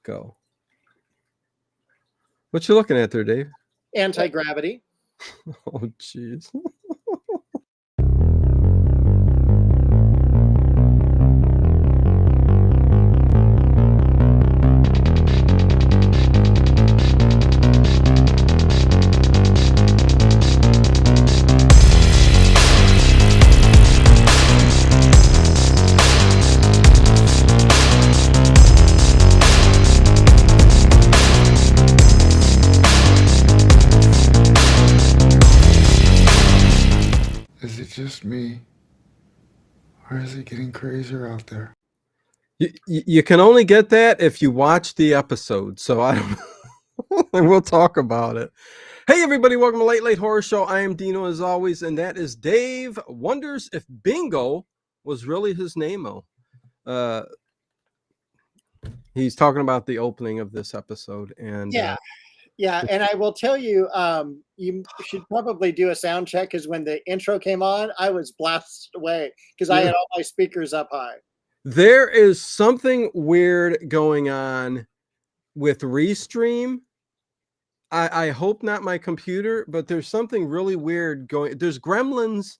Go. What you looking at there, Dave? Anti-gravity. Oh, jeez. Is it just me? Or is it getting crazier out there? You can only get that if you watch the episode. So I don't know. And we'll talk about it. Hey, everybody. Welcome to Late Horror Show. I am Dino, as always. And that is Dave wonders if Bingo was really his name-o. He's talking about the opening of this episode. And Yeah, and I will tell you, you should probably do a sound check because when the intro came on, I was blasted away because I had all my speakers up high. There is something weird going on with Restream. I hope not my computer, but there's something really weird going. There's gremlins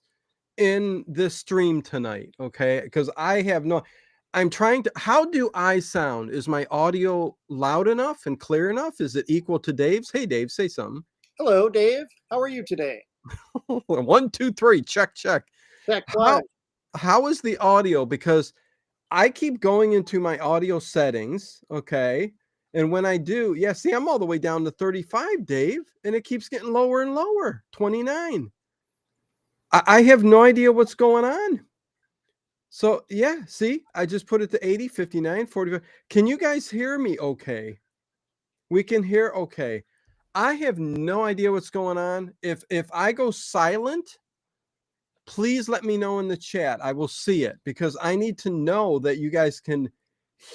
in this stream tonight, okay? Because I'm trying to, how do I sound? Is my audio loud enough and clear enough? Is it equal to Dave's? Hey, Dave, say something. Hello, Dave. How are you today? 1, 2, 3, check. Check one. How is the audio? Because I keep going into my audio settings, okay? And when I do, yeah, see, I'm all the way down to 35, Dave, and it keeps getting lower and lower, 29. I have no idea what's going on. So, yeah, see, I just put it to 80, 59, 45. Can you guys hear me okay? We can hear okay. I have no idea what's going on. If I go silent, please let me know in the chat. I will see it because I need to know that you guys can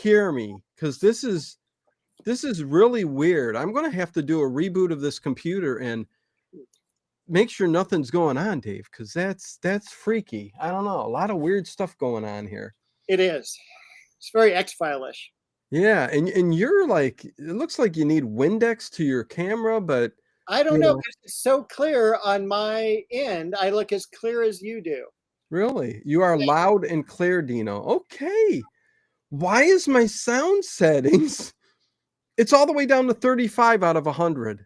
hear me because this is really weird. I'm going to have to do a reboot of this computer and make sure nothing's going on, Dave, because that's freaky. I don't know. A lot of weird stuff going on here. It is. It's very X-File-ish. Yeah, and you're like, it looks like you need Windex to your camera, but I don't know because it's so clear on my end. I look as clear as you do. Really? You are loud and clear, Dino. Okay. Why is my sound settings? It's all the way down to 35 out of 100.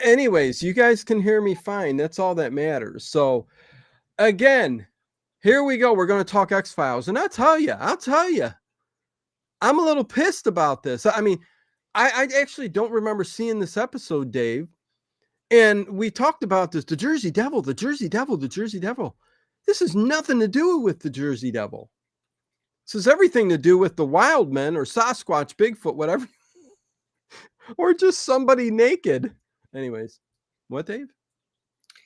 Anyways, you guys can hear me fine. That's all that matters. So, again, here we go. We're going to talk X-Files. And I'll tell you, I'm a little pissed about this. I mean, I actually don't remember seeing this episode, Dave. And we talked about this, the Jersey Devil. This has nothing to do with the Jersey Devil. This has everything to do with the wild men or Sasquatch, Bigfoot, whatever. Or just somebody naked. Anyways, what, Dave?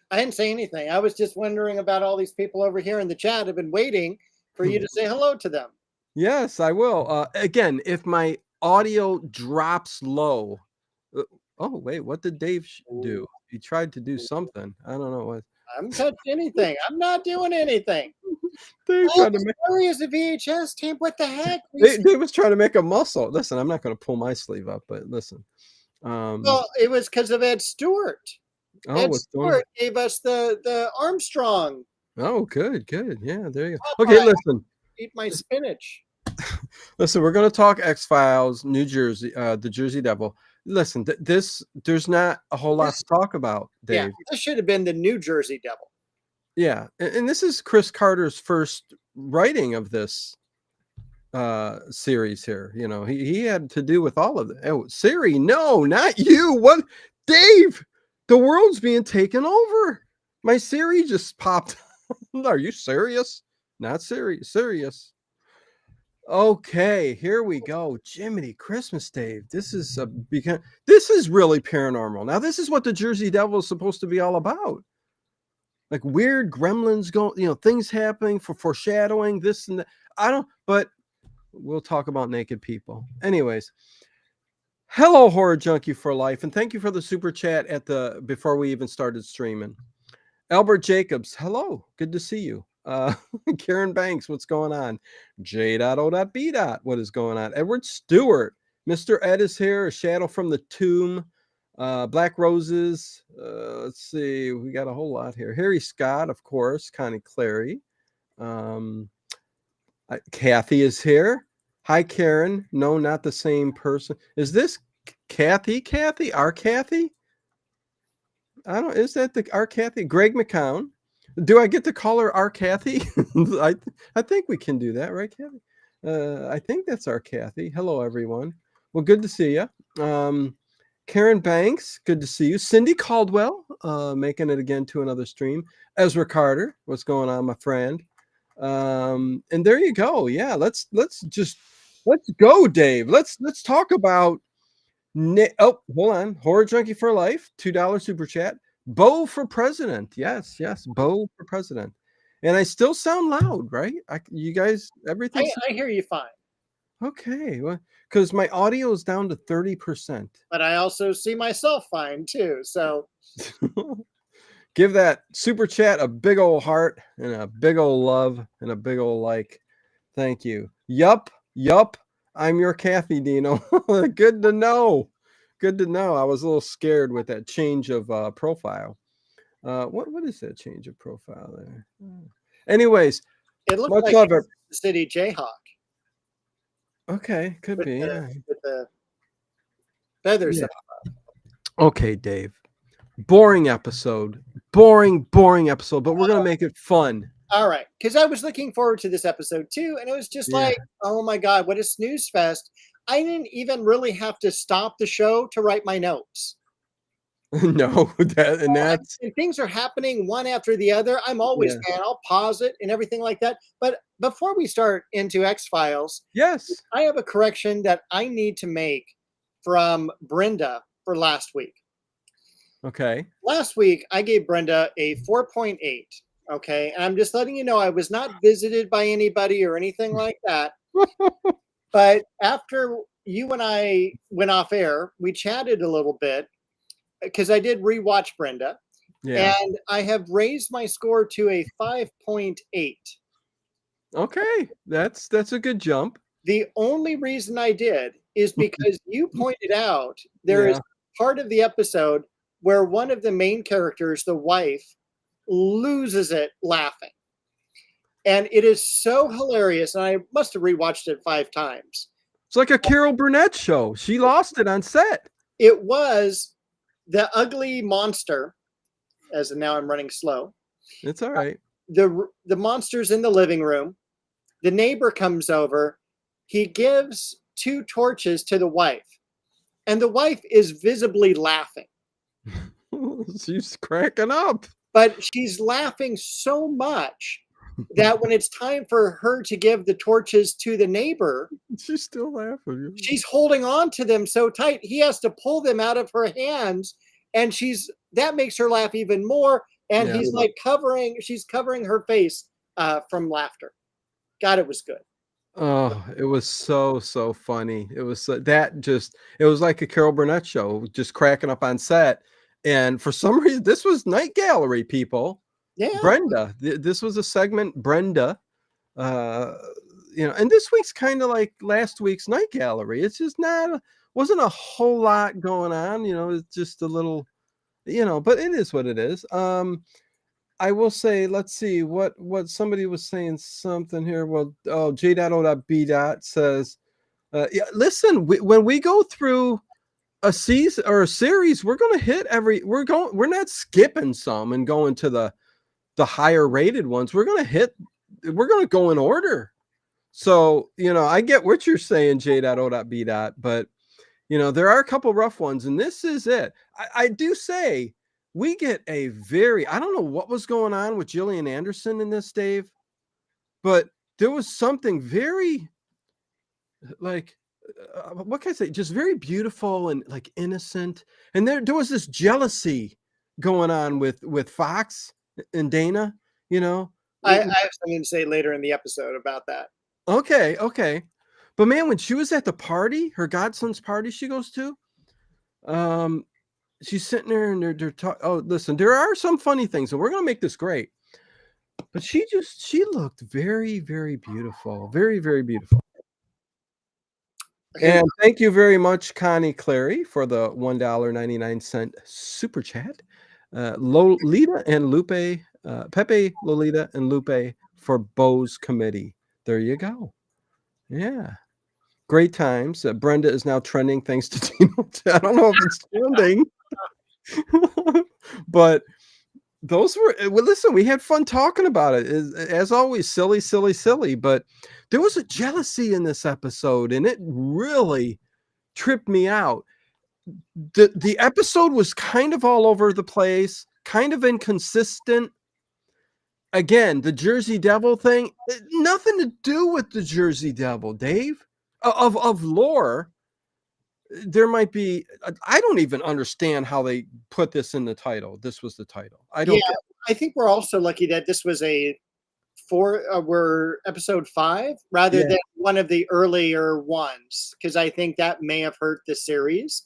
I didn't say anything. I was just wondering about all these people over here in the chat. I've been waiting for you to say hello to them. Yes, I will. Again, if my audio drops low. Oh, wait, what did Dave do? He tried to do something. I don't know what. I haven't touched anything. I'm not doing anything. Dave tried to make is a VHS tape. What the heck? Dave was trying to make a muscle. Listen, I'm not going to pull my sleeve up, but listen. Well, it was because of Ed Stewart. Ed Stewart gave us the Armstrong. Oh, good. Yeah, there you go. Okay, listen. Eat my spinach. Listen, we're going to talk X-Files, New Jersey, the Jersey Devil. Listen, there's not a whole lot to talk about, Dave. Yeah, this should have been the New Jersey Devil. Yeah, and this is Chris Carter's first writing of this series here. You know, he had to do with all of it. Oh, Siri, no, not you. What, Dave? The world's being taken over. My Siri just popped. Are you serious? Not serious. Okay, here we go. Jiminy Christmas, Dave. This is really paranormal. Now, this is what the Jersey Devil is supposed to be all about. Like weird gremlins going, things happening for foreshadowing this and that. But we'll talk about naked people. Anyways, hello, Horror Junkie for Life, and thank you for the super chat before we even started streaming. Albert Jacobs, hello, good to see you. Karen Banks, what's going on? J.O.B. What is going on? Edward Stewart, Mr. Ed is here. A Shadow from the Tomb. Black Roses. Let's see. We got a whole lot here. Harry Scott, of course. Connie Clary. Kathy is here. Hi, Karen. No, not the same person. Is this Kathy? Kathy? Our Kathy? I don't. Is that our Kathy? Greg McCown. Do I get to call her our Kathy? I think we can do that, right, Kathy? I think that's our Kathy. Hello, everyone. Well, good to see you. Karen Banks, good to see you. Cindy Caldwell, making it again to another stream. Ezra Carter, what's going on, my friend? And there you go. Yeah, let's go, Dave. Let's talk about. Oh, hold on. Horror Junkie for Life, $2 super chat. Bo for president. Yes, Bo for president. And I still sound loud, right? You guys, everything. I hear you fine. Okay, well, because my audio is down to 30%. But I also see myself fine too. So give that super chat a big old heart and a big old love and a big old like. Thank you. Yup. I'm your Kathy, Dino. Good to know. Good to know. I was a little scared with that change of profile. What is that change of profile there? Anyways, it looks much like love it. The City Jayhawk. Okay, could be. With the feathers. Yeah. Okay, Dave. Boring episode. Boring episode, but we're going to make it fun. All right. Because I was looking forward to this episode too. And it was just like, oh my God, what a snooze fest. I didn't even really have to stop the show to write my notes. No, and things are happening one after the other. I'm always, man, I'll pause it and everything like that. But before we start into X-Files, yes, I have a correction that I need to make from Brenda for last week. Okay. Last week, I gave Brenda a 4.8. Okay. And I'm just letting you know I was not visited by anybody or anything like that. But after you and I went off air, we chatted a little bit because I did rewatch Brenda. Yeah. And I have raised my score to a 5.8. Okay. That's a good jump. The only reason I did is because you pointed out there is part of the episode where one of the main characters, the wife, loses it laughing. And it is so hilarious. And I must have rewatched it 5 times. It's like a Carol Burnett show. She lost it on set. It was the ugly monster, as now I'm running slow. It's all right. The monster's in the living room. The neighbor comes over. He gives 2 torches to the wife. And the wife is visibly laughing. She's cracking up. But she's laughing so much that when it's time for her to give the torches to the neighbor, she's still laughing. She's holding on to them so tight. He has to pull them out of her hands. And that makes her laugh even more. And he's like she's covering her face from laughter. God, it was good. Oh, it was so funny. It was it was like a Carol Burnett show, just cracking up on set. And for some reason, this was Night Gallery, people. Yeah. Brenda. This was a segment, Brenda. And this week's kind of like last week's Night Gallery. It's just wasn't a whole lot going on. It's just a little, but it is what it is. I will say, let's see what somebody was saying something here. Well, J.O.B. says, listen, when we go through a season or a series, we're going to hit we're not skipping some and going to the higher rated ones. We're going to go in order. So, I get what you're saying, J.O.B. but there are a couple rough ones, and this is it. I do say, we get I don't know what was going on with Gillian Anderson in this, Dave, but there was something very, like, what can I say? Just very beautiful and like innocent. And there was this jealousy going on with Fox and Dana, I have something to say later in the episode about that. Okay. But man, when she was at the party, her godson's party she goes to, she's sitting there and they're talking. Oh, listen, there are some funny things, and we're going to make this great. But she looked very, very beautiful. Very, very beautiful. And thank you very much, Connie Clary, for the $1.99 super chat. Lolita and Lupe, Pepe, Lolita, and Lupe for Bo's committee. There you go. Yeah. Great times. Brenda is now trending thanks to Dino. I don't know if it's trending, but those were well. Listen, we had fun talking about it. As always, silly, silly, silly. But there was a jealousy in this episode, and it really tripped me out. The episode was kind of all over the place, kind of inconsistent. Again, the Jersey Devil thing, nothing to do with the Jersey Devil, Dave. Of lore, there might be. I don't even understand how they put this in the title. This was the title. I don't. Yeah, I think we're also lucky that this was we're episode 5 rather than one of the earlier ones, because I think that may have hurt the series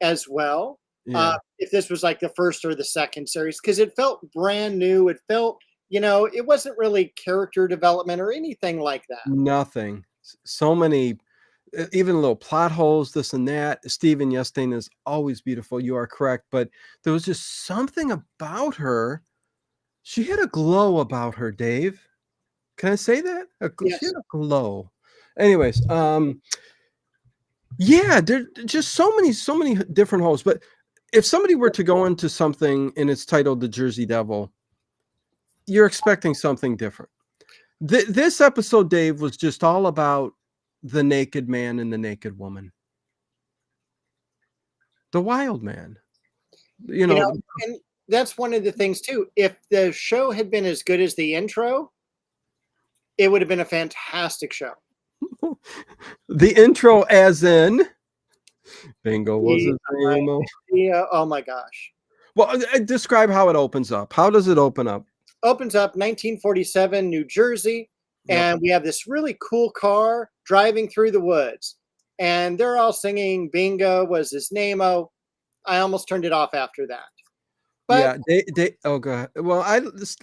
as well. Yeah. If this was like the first or the second series, because it felt brand new. It felt, it wasn't really character development or anything like that. Nothing. So many, even little plot holes, this and that. Stephen Yestain is always beautiful. You are correct. But there was just something about her. She had a glow about her, Dave. Can I say that? Yes. She had a glow. Anyways, yeah, there's just so many different holes. But if somebody were to go into something and it's titled The Jersey Devil, you're expecting something different. This episode, Dave, was just all about the naked man and the naked woman. The wild man. And that's one of the things too. If the show had been as good as the intro, it would have been a fantastic show. The intro, as in Bingo was his name. Yeah. Oh my gosh. Well, describe how it opens up. How does it open up? Opens up 1947, New Jersey, and we have this really cool car driving through the woods, and they're all singing "Bingo was his name-o." I almost turned it off after that. But yeah, oh god. Well,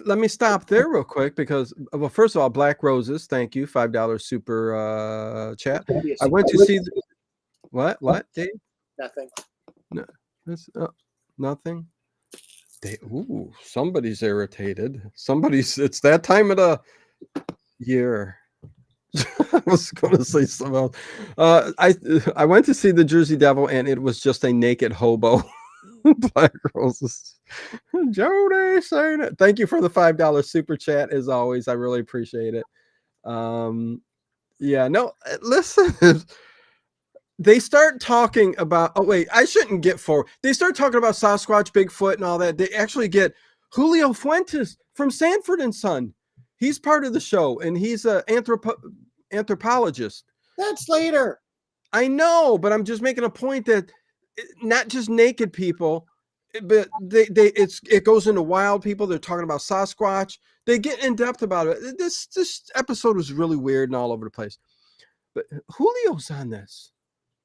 let me stop there real quick because, well, first of all, Black Roses, thank you, $5 super chat. I went to see what, Dave? Nothing. No, that's nothing. Ooh, somebody's irritated. It's that time of the year. I was going to say something else. I went to see the Jersey Devil, and it was just a naked hobo. Black Roses. Jody saying it. Thank you for the $5 super chat as always. I really appreciate it. Yeah, no, listen. They start talking about, oh wait, I shouldn't get forward. They start talking about Sasquatch, Bigfoot, and all that. They actually get Julio Fuentes from Sanford and Son. He's part of the show, and he's an anthropologist. That's later. I know, but I'm just making a point that not just naked people, but it goes into wild people. They're talking about Sasquatch. They get in depth about it. This episode was really weird and all over the place. But Julio's on this.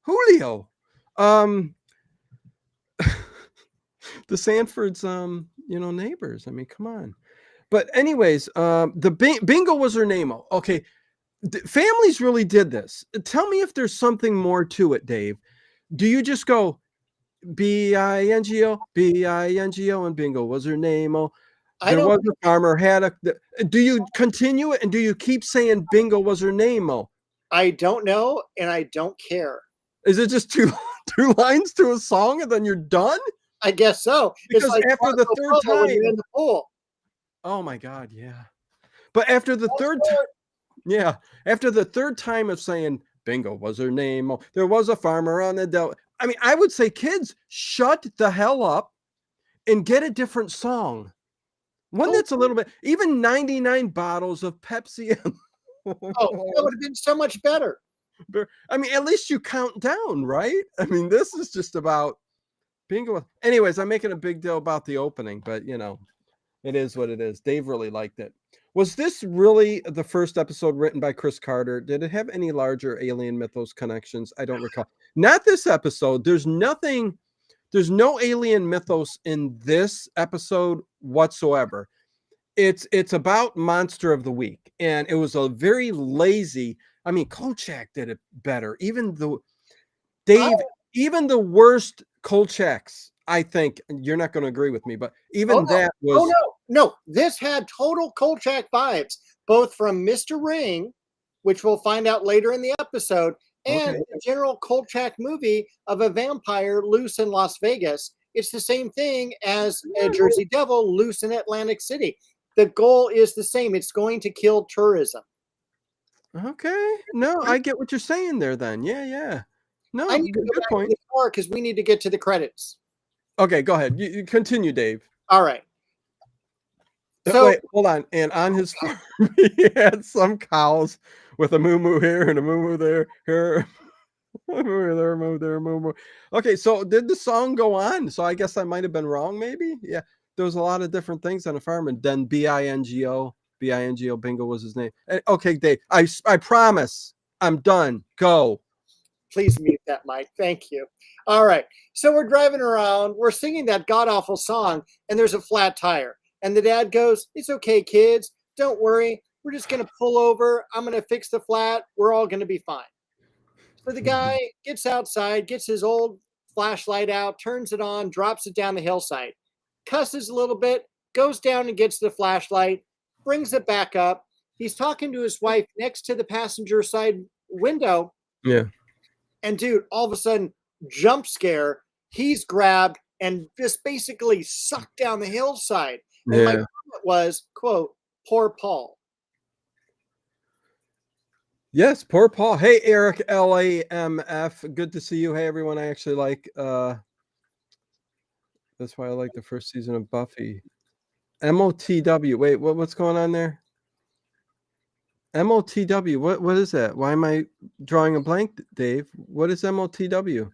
Julio, the Sanfords, neighbors. I mean, come on. But anyways, the Bingo was her name. Okay, families really did this. Tell me if there's something more to it, Dave. Do you just go Bingo, Bingo, and Bingo was her name? There was a farmer had do you continue it and do you keep saying Bingo was her name? I don't know, and I don't care. Is it just two lines to a song and then you're done? I guess so. Because it's like after the third time, when you're in the pool. Oh my God, yeah. But after the third time of saying Bingo was her name, there was a farmer on the Delta. I mean, I would say, kids, shut the hell up and get a different song. One that's a little bit, even 99 bottles of Pepsi. That would have been so much better. I mean, at least you count down, right? I mean, this is just about Bingo. Anyways, I'm making a big deal about the opening, but it is what it is. Dave really liked it. Was this really the first episode written by Chris Carter? Did it have any larger alien mythos connections? I don't recall. Not this episode. There's no alien mythos in this episode whatsoever. It's about Monster of the Week, and it was a very lazy. I mean, Kolchak did it better. Even Dave, even the worst Kolchaks, I think you're not going to agree with me, but even that was no. This had total Kolchak vibes, both from Mr. Ring, which we'll find out later in the episode, and the general Kolchak movie of a vampire loose in Las Vegas. It's the same thing as a Jersey Devil loose in Atlantic City. The goal is the same. It's going to kill tourism. Okay. No, I get what you're saying there then. Yeah. No, I need to go good back point. to the car because we need to get to the credits. Okay, go ahead. You continue, Dave. All right. So wait, hold on. And on his farm, he had some cows with a moo here and a moo there. Here. Moo. Okay, so did the song go on? So I guess I might have been wrong, maybe. Yeah, there was a lot of different things on the farm, and then Bingo Bingo was his name. Okay, Dave, I promise I'm done. Go. Please mute that mic. Thank you. All right. So we're driving around. We're singing that god-awful song, and there's a flat tire. And the dad goes, "It's okay, kids. Don't worry. We're just going to pull over. I'm going to fix the flat. We're all going to be fine." So the guy gets outside, gets his old flashlight out, turns it on, drops it down the hillside, cusses a little bit, goes down and gets the flashlight, brings it back up. He's talking to his wife next to the passenger side window. Yeah. And dude, all of a sudden, jump scare, he's grabbed and just basically sucked down the hillside. And my comment was, quote, "Poor Paul." Yes, poor Paul. Hey, Eric LAMF. Good to see you. Hey, everyone. I actually like that's why I like the first season of Buffy. MOTW. Wait, what's going on there? MOTW. What is that? Why am I drawing a blank, Dave? What is MOTW?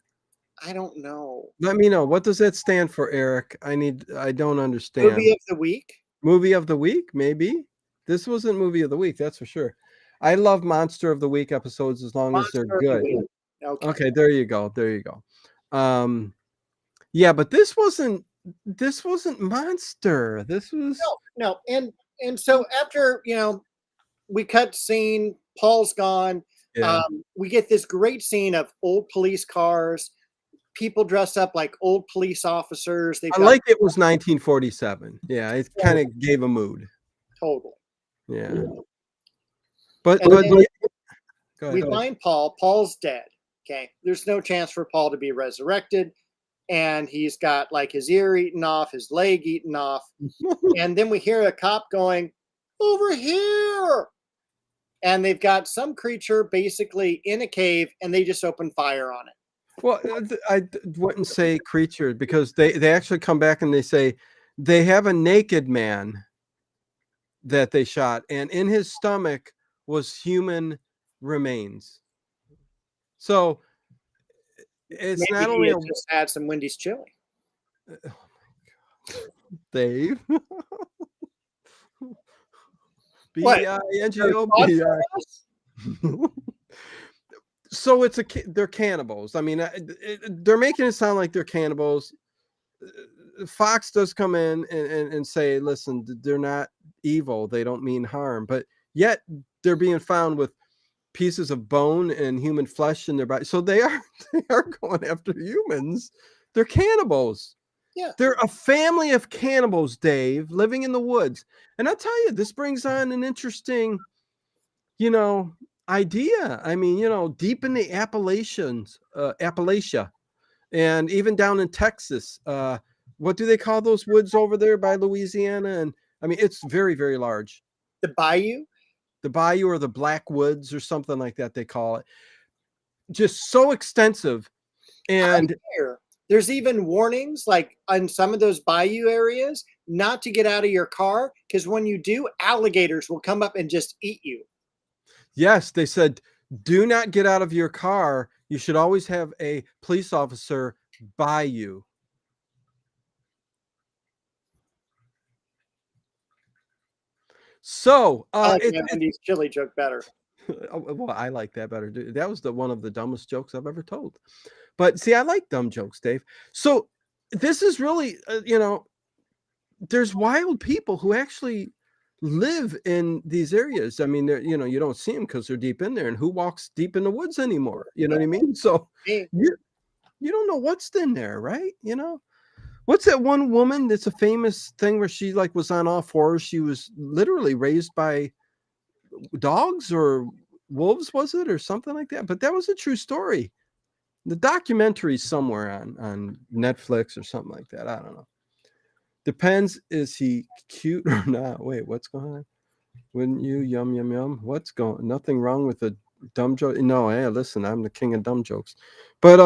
I don't know. Let me know. What does that stand for, Eric? I don't understand. Movie of the week? Movie of the week, maybe. This wasn't movie of the week, that's for sure. I love Monster of the Week episodes as long as they're good. Okay, there you go. Yeah, but this wasn't Monster. This was no. And so after we cut scene, Paul's gone. Yeah. We get this great scene of old police cars, people dressed up like old police officers. I like it was 1947. Yeah, it kind of gave a mood. Totally. Yeah. But we find Paul. Paul's dead. Okay. There's no chance for Paul to be resurrected. And he's got like his ear eaten off, his leg eaten off. And then we hear a cop going, "Over here." And they've got some creature basically in a cave and they just open fire on it. Well, I wouldn't say creature because they actually come back and they say they have a naked man that they shot, and in his stomach was human remains. So it's Maybe not only just had some Wendy's chili. Oh my God, Dave. BINGO. So they're cannibals. I mean, they're making it sound like they're cannibals. Fox does come in and say, listen, they're not evil. They don't mean harm. But yet they're being found with pieces of bone and human flesh in their body. So they are going after humans. They're cannibals. Yeah. They're a family of cannibals, Dave, living in the woods. And I'll tell you, this brings on an interesting, idea. I mean, deep in the Appalachia, and even down in Texas, what do they call those woods over there by Louisiana? And I mean, it's very, very large. The bayou or the Black Woods or something like that, they call it. Just so extensive. And there's even warnings, like on some of those bayou areas, not to get out of your car, because when you do, alligators will come up and just eat you. Yes, they said, do not get out of your car. You should always have a police officer by you. So I like Andy's chili joke better. Well, I like that better. That was one of the dumbest jokes I've ever told. But see, I like dumb jokes, Dave. So this is really, there's wild people who actually live in these areas. I mean, you don't see them because they're deep in there. And who walks deep in the woods anymore? You know what I mean? So you don't know what's in there, right? What's that one woman that's a famous thing where she like was on all fours? She was literally raised by dogs or wolves, was it, or something like that? But that was a true story. The documentary's somewhere on Netflix or something like that. I don't know. Depends, is he cute or not? Wait, what's going on? Wouldn't you? Yum yum yum. What's going? Nothing wrong with a dumb joke. No, hey, listen, I'm the king of dumb jokes. But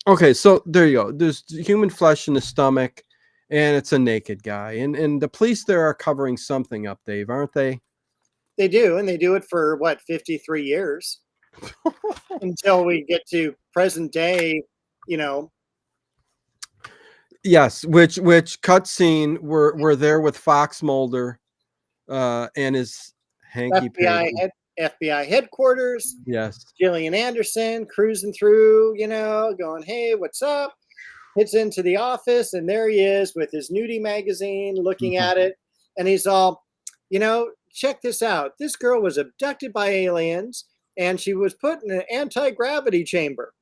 okay, so there you go. There's human flesh in the stomach, and it's a naked guy. And the police there are covering something up, Dave, aren't they? They do, and they do it for what, 53 years until we get to present day, you know. Yes, which cutscene we're there with Fox Mulder and his hanky FBI panky. FBI headquarters. Yes. Gillian Anderson cruising through, going, "Hey, what's up?" Hits into the office, and there he is with his nudie magazine, looking Mhm. at it, and he's all, check this out. This girl was abducted by aliens, and she was put in an anti-gravity chamber.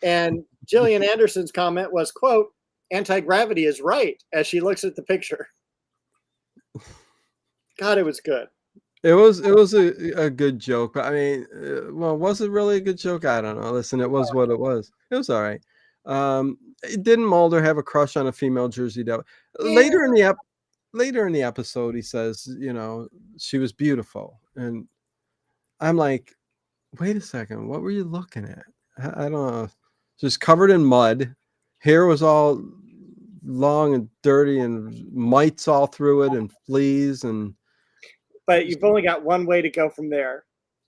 And Gillian Anderson's comment was, quote, "Anti-gravity is right," as she looks at the picture. God, it was good. It was a good joke, but I mean, well, was it really a good joke? I don't know. Listen, it was what it was. It was all right. Didn't Mulder have a crush on a female Jersey Devil? Later in the episode, he says, she was beautiful, and I'm like, wait a second, what were you looking at? I don't know. Just covered in mud, hair was all long and dirty, and mites all through it, and fleas, and But you've only got one way to go from there.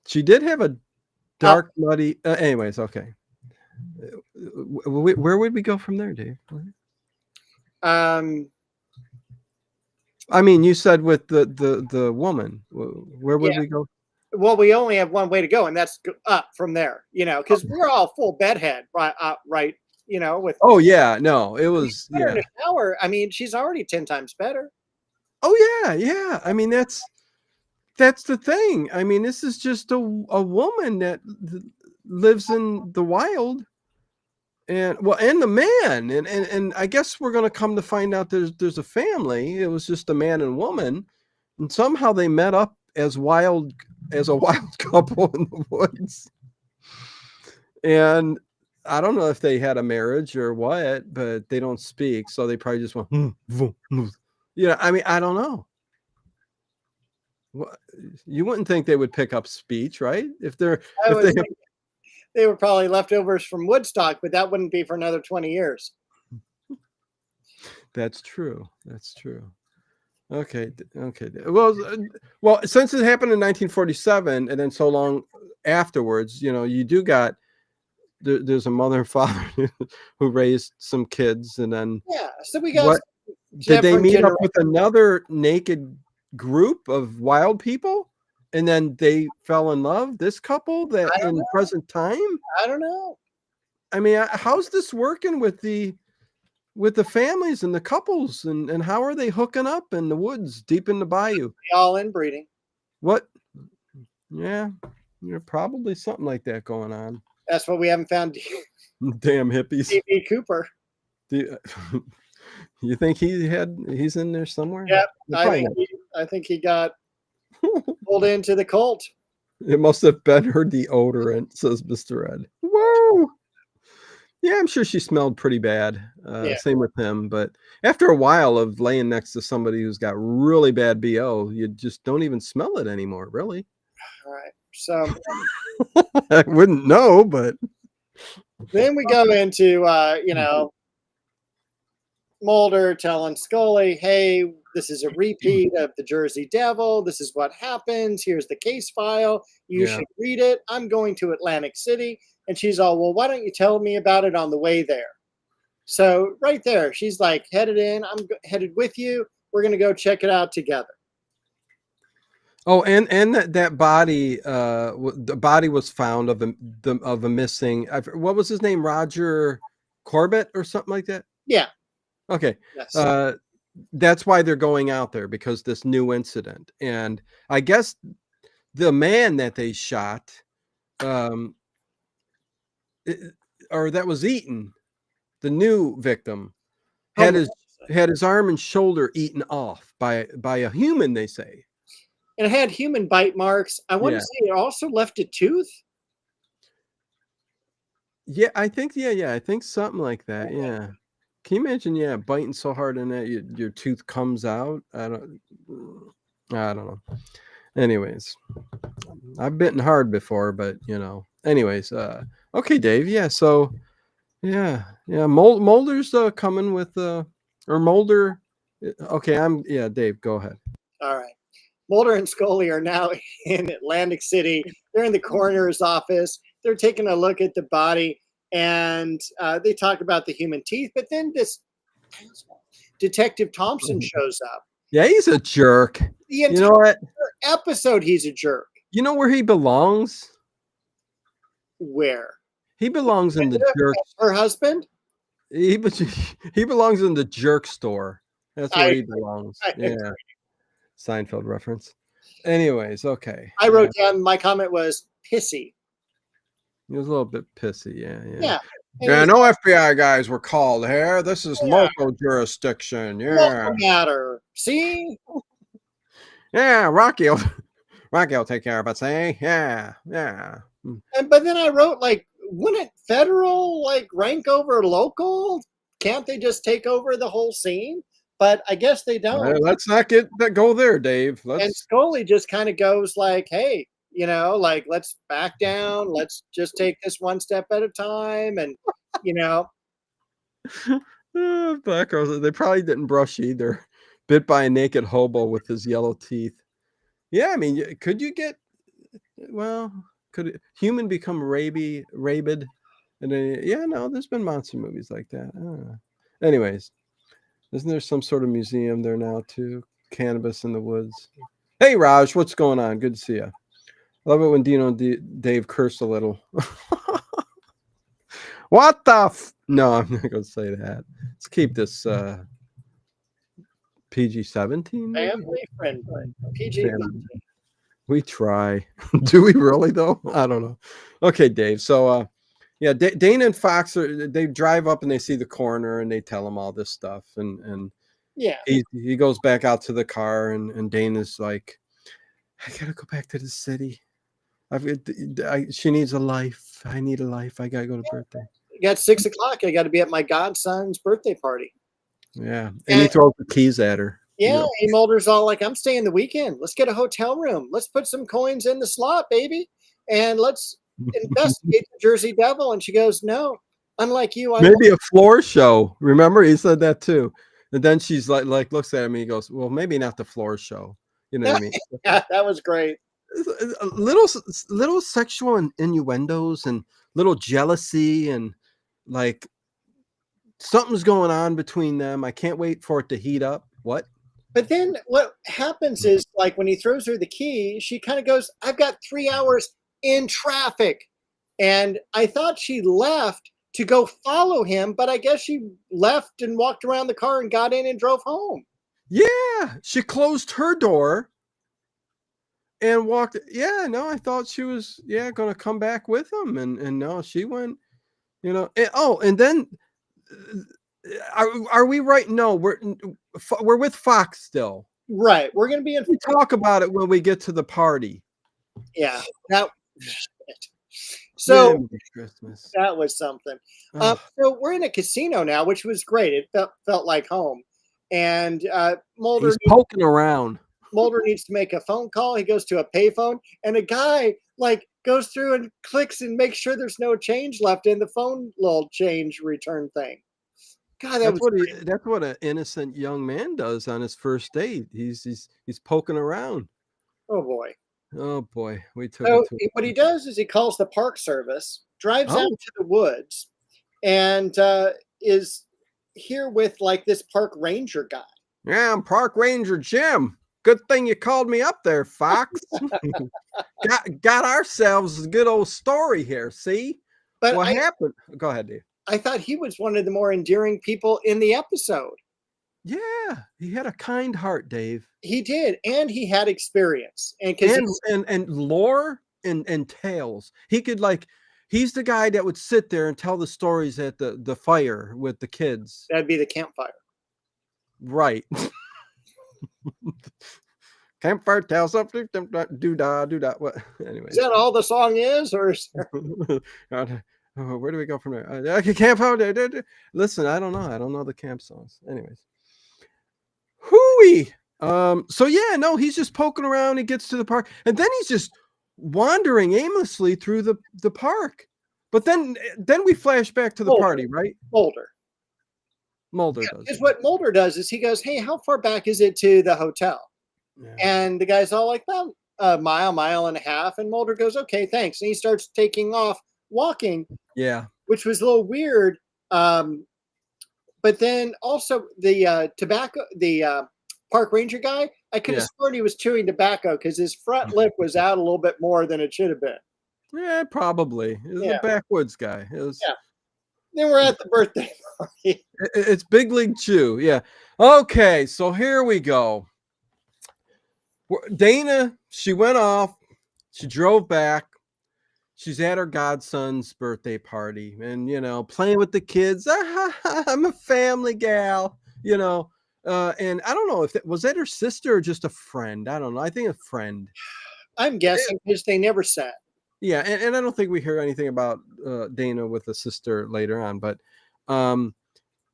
she did have a dark, muddy. Anyways, okay. Where would we go from there, Dave? Um, I mean, you said with the woman. Where would we go? well, we only have one way to go, and that's up from there. Because we're all full bedhead, right? Right. With Oh yeah, no, it was in the shower. I mean, she's already 10 times better. Oh yeah. I mean, that's the thing. I mean, this is just a woman that lives in the wild, and the man, and I guess we're gonna come to find out there's a family. It was just a man and woman, and somehow they met up as a wild couple in the woods. And I don't know if they had a marriage or what, but they don't speak, so they probably just went. I mean, I don't know. You wouldn't think they would pick up speech, right? They were probably leftovers from Woodstock, but that wouldn't be for another 20 years. That's true. Okay. Well, since it happened in 1947, and then so long afterwards, you do got there's a mother and father who raised some kids, and then so we got. Did they meet up with another naked group of wild people, and then they fell in love? This couple that in present time? I don't know. I mean, how's this working with the families and the couples, and how are they hooking up in the woods deep in the bayou? All inbreeding. What? Yeah, probably something like that going on. That's what we haven't found. Damn hippies. D.B. Cooper. You think he's in there somewhere? Yep. I think he got pulled into the cult. It must have been her deodorant, says Mr. Ed. Whoa. Yeah, I'm sure she smelled pretty bad. Same with him. But after a while of laying next to somebody who's got really bad BO, you just don't even smell it anymore, really. All right. So I wouldn't know, but then we go into, Mulder telling Scully, "Hey, this is a repeat of the Jersey Devil. This is what happens. Here's the case file. You should read it. I'm going to Atlantic City." And she's all, "Well, why don't you tell me about it on the way there?" So right there, she's like, headed in. I'm headed with you. We're going to go check it out together. Oh, and that body, the body was found of a missing. What was his name? Roger Corbett or something like that. Yeah. Okay. Yes. That's why they're going out there, because this new incident, and I guess the man that they shot, or that was eaten, the new victim, Oh, had his arm and shoulder eaten off by a human, they say. and it had human bite marks. I want Yeah. to say it also left a tooth. Yeah, I think I think something like that. Yeah. Can you imagine, biting so hard in that your tooth comes out? I don't know. Anyways, I've bitten hard before, but anyways, okay, Dave. Yeah, so Mulder's coming with or Mulder. Okay, Dave, go ahead. All right. Mulder and Scully are now in Atlantic City. They're in the coroner's office. They're taking a look at the body, and they talk about the human teeth. But then this Detective Thompson shows up. Yeah, he's a jerk. The You know what? entire episode, he's a jerk. You know where he belongs? Where? He belongs in the jerk. Her husband? He belongs in the jerk store. That's where he belongs. Yeah. Seinfeld reference. Anyways, okay. I wrote down, my comment was pissy. He was a little bit pissy. Yeah. Yeah. Yeah, no FBI guys were called here. This is local jurisdiction. Yeah. Local matter. See? Yeah, Rocky will take care of it, see? Yeah. But then I wrote, like, wouldn't federal, like, rank over local? Can't they just take over the whole scene? But I guess they don't. Let's not go there, Dave. And Scully just kind of goes like, hey, like, let's back down. Let's just take this one step at a time. And, Black girls, they probably didn't brush either. Bit by a naked hobo with his yellow teeth. Yeah, I mean, could human become rabid? And then, no, there's been monster movies like that. Anyways, isn't there some sort of museum there now too? Cannabis in the woods. Hey, Raj, what's going on? Good to see you. I love it when Dino and Dave curse a little. What the No, I'm not going to say that. Let's keep this PG-17. family friendly. PG. We try. Do we really, though? I don't know. Okay, Dave. So, Dana and Fox, they drive up and they see the coroner and they tell him all this stuff. And yeah, he goes back out to the car and Dana's like, I got to go back to the city. She needs a life. I need a life. I got to go to birthday. You got 6 o'clock. I got to be at my godson's birthday party. Yeah. And he throws the keys at her. Yeah. And Mulder's all like, I'm staying the weekend. Let's get a hotel room. Let's put some coins in the slot, baby. And let's investigate the Jersey Devil. And she goes, no, unlike you. Maybe a floor show. Remember, he said that too. And then she's like looks at him and he goes, well, maybe not the floor show. You know what I mean? Yeah, that was great. Little sexual innuendos and little jealousy and like something's going on between them. I can't wait for it to heat up. What? But then what happens is, like, when he throws her the key, she kind of goes, I've got 3 hours in traffic. And I thought she left to go follow him, but I guess she left and walked around the car and got in and drove home. Yeah, she closed her door and walked. Yeah, no, I thought she was going to come back with him, and no, she went. And then are we right? No, we're with Fox still. Right, we're going to be in. We talk about it when we get to the party. Yeah, so Christmas. that was something. So we're in a casino now, which was great. It felt like home. And Mulder He's poking around. Mulder needs to make a phone call. He goes to a payphone, and a guy like goes through and clicks and makes sure there's no change left in the phone little change return thing. God, that's what an innocent young man does on his first date. He's poking around. Oh boy. We took So it. What he does is he calls the park service, drives out to the woods, and is here with like this park ranger guy. Yeah, I'm Park Ranger Jim. Good thing you called me up there, Fox. got ourselves a good old story here. See, but what happened? Go ahead, Dave. I thought he was one of the more endearing people in the episode. Yeah, he had a kind heart, Dave. He did, and he had experience, and lore and tales. He He's the guy that would sit there and tell the stories at the fire with the kids. That'd be the campfire. Right. Campfire tell something. Do da do da. What? Anyway. Is that all the song is, or is there... Where do we go from there? Campfire. Listen, I don't know. I don't know the camp songs. Anyways. Hooey. So yeah, no, he's just poking around. He gets to the park, and then he's just wandering aimlessly through the park. But then we flash back to the party, right? Mulder does. Because what Mulder does is he goes, "Hey, how far back is it to the hotel?" Yeah. And the guy's all like, "About a mile and a half." And Mulder goes, "Okay, thanks." And he starts taking off walking. Yeah. Which was a little weird. But then also the park ranger guy, I could have sworn he was chewing tobacco because his front lip was out a little bit more than it should have been. Yeah, probably. It was a backwoods guy. It was. Yeah. Then we're at the birthday party. It's Big League Chew. Yeah. Okay, so here we go. Dana, she went off. She drove back. She's at her godson's birthday party and, playing with the kids. I'm a family gal, and I don't know if was that her sister or just a friend. I don't know. I think a friend. I'm guessing because they never said. Yeah, and I don't think we hear anything about Dana with a sister later on, but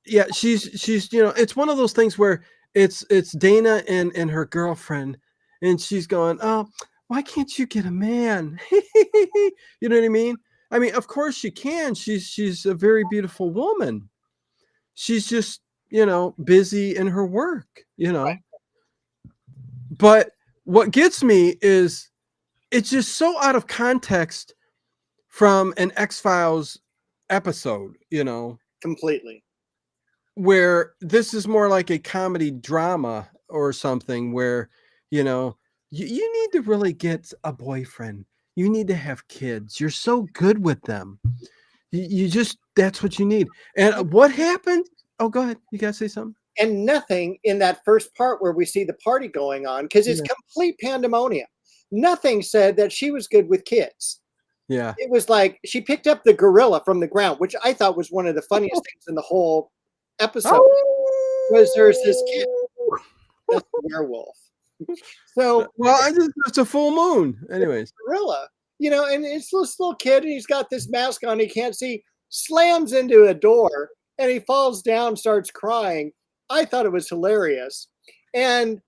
yeah, she's it's one of those things where it's Dana and her girlfriend, and she's going, "Oh, why can't you get a man?" You know what I mean? I mean, of course she can. She's a very beautiful woman. She's just, busy in her work, Right. But what gets me is it's just so out of context from an X-Files episode, Completely. Where this is more like a comedy drama or something where, you need to really get a boyfriend. You need to have kids. You're so good with them. You just, that's what you need. And what happened? Oh, go ahead. You got to say something. And nothing in that first part where we see the party going on, because it's complete pandemonium. Nothing said that she was good with kids. Yeah. It was like she picked up the gorilla from the ground, which I thought was one of the funniest things in the whole episode. Was there's this kid, that's a werewolf. So it's a full moon. Anyways, gorilla, and it's this little kid, and he's got this mask on. He can't see. Slams into a door, and he falls down, starts crying. I thought it was hilarious, and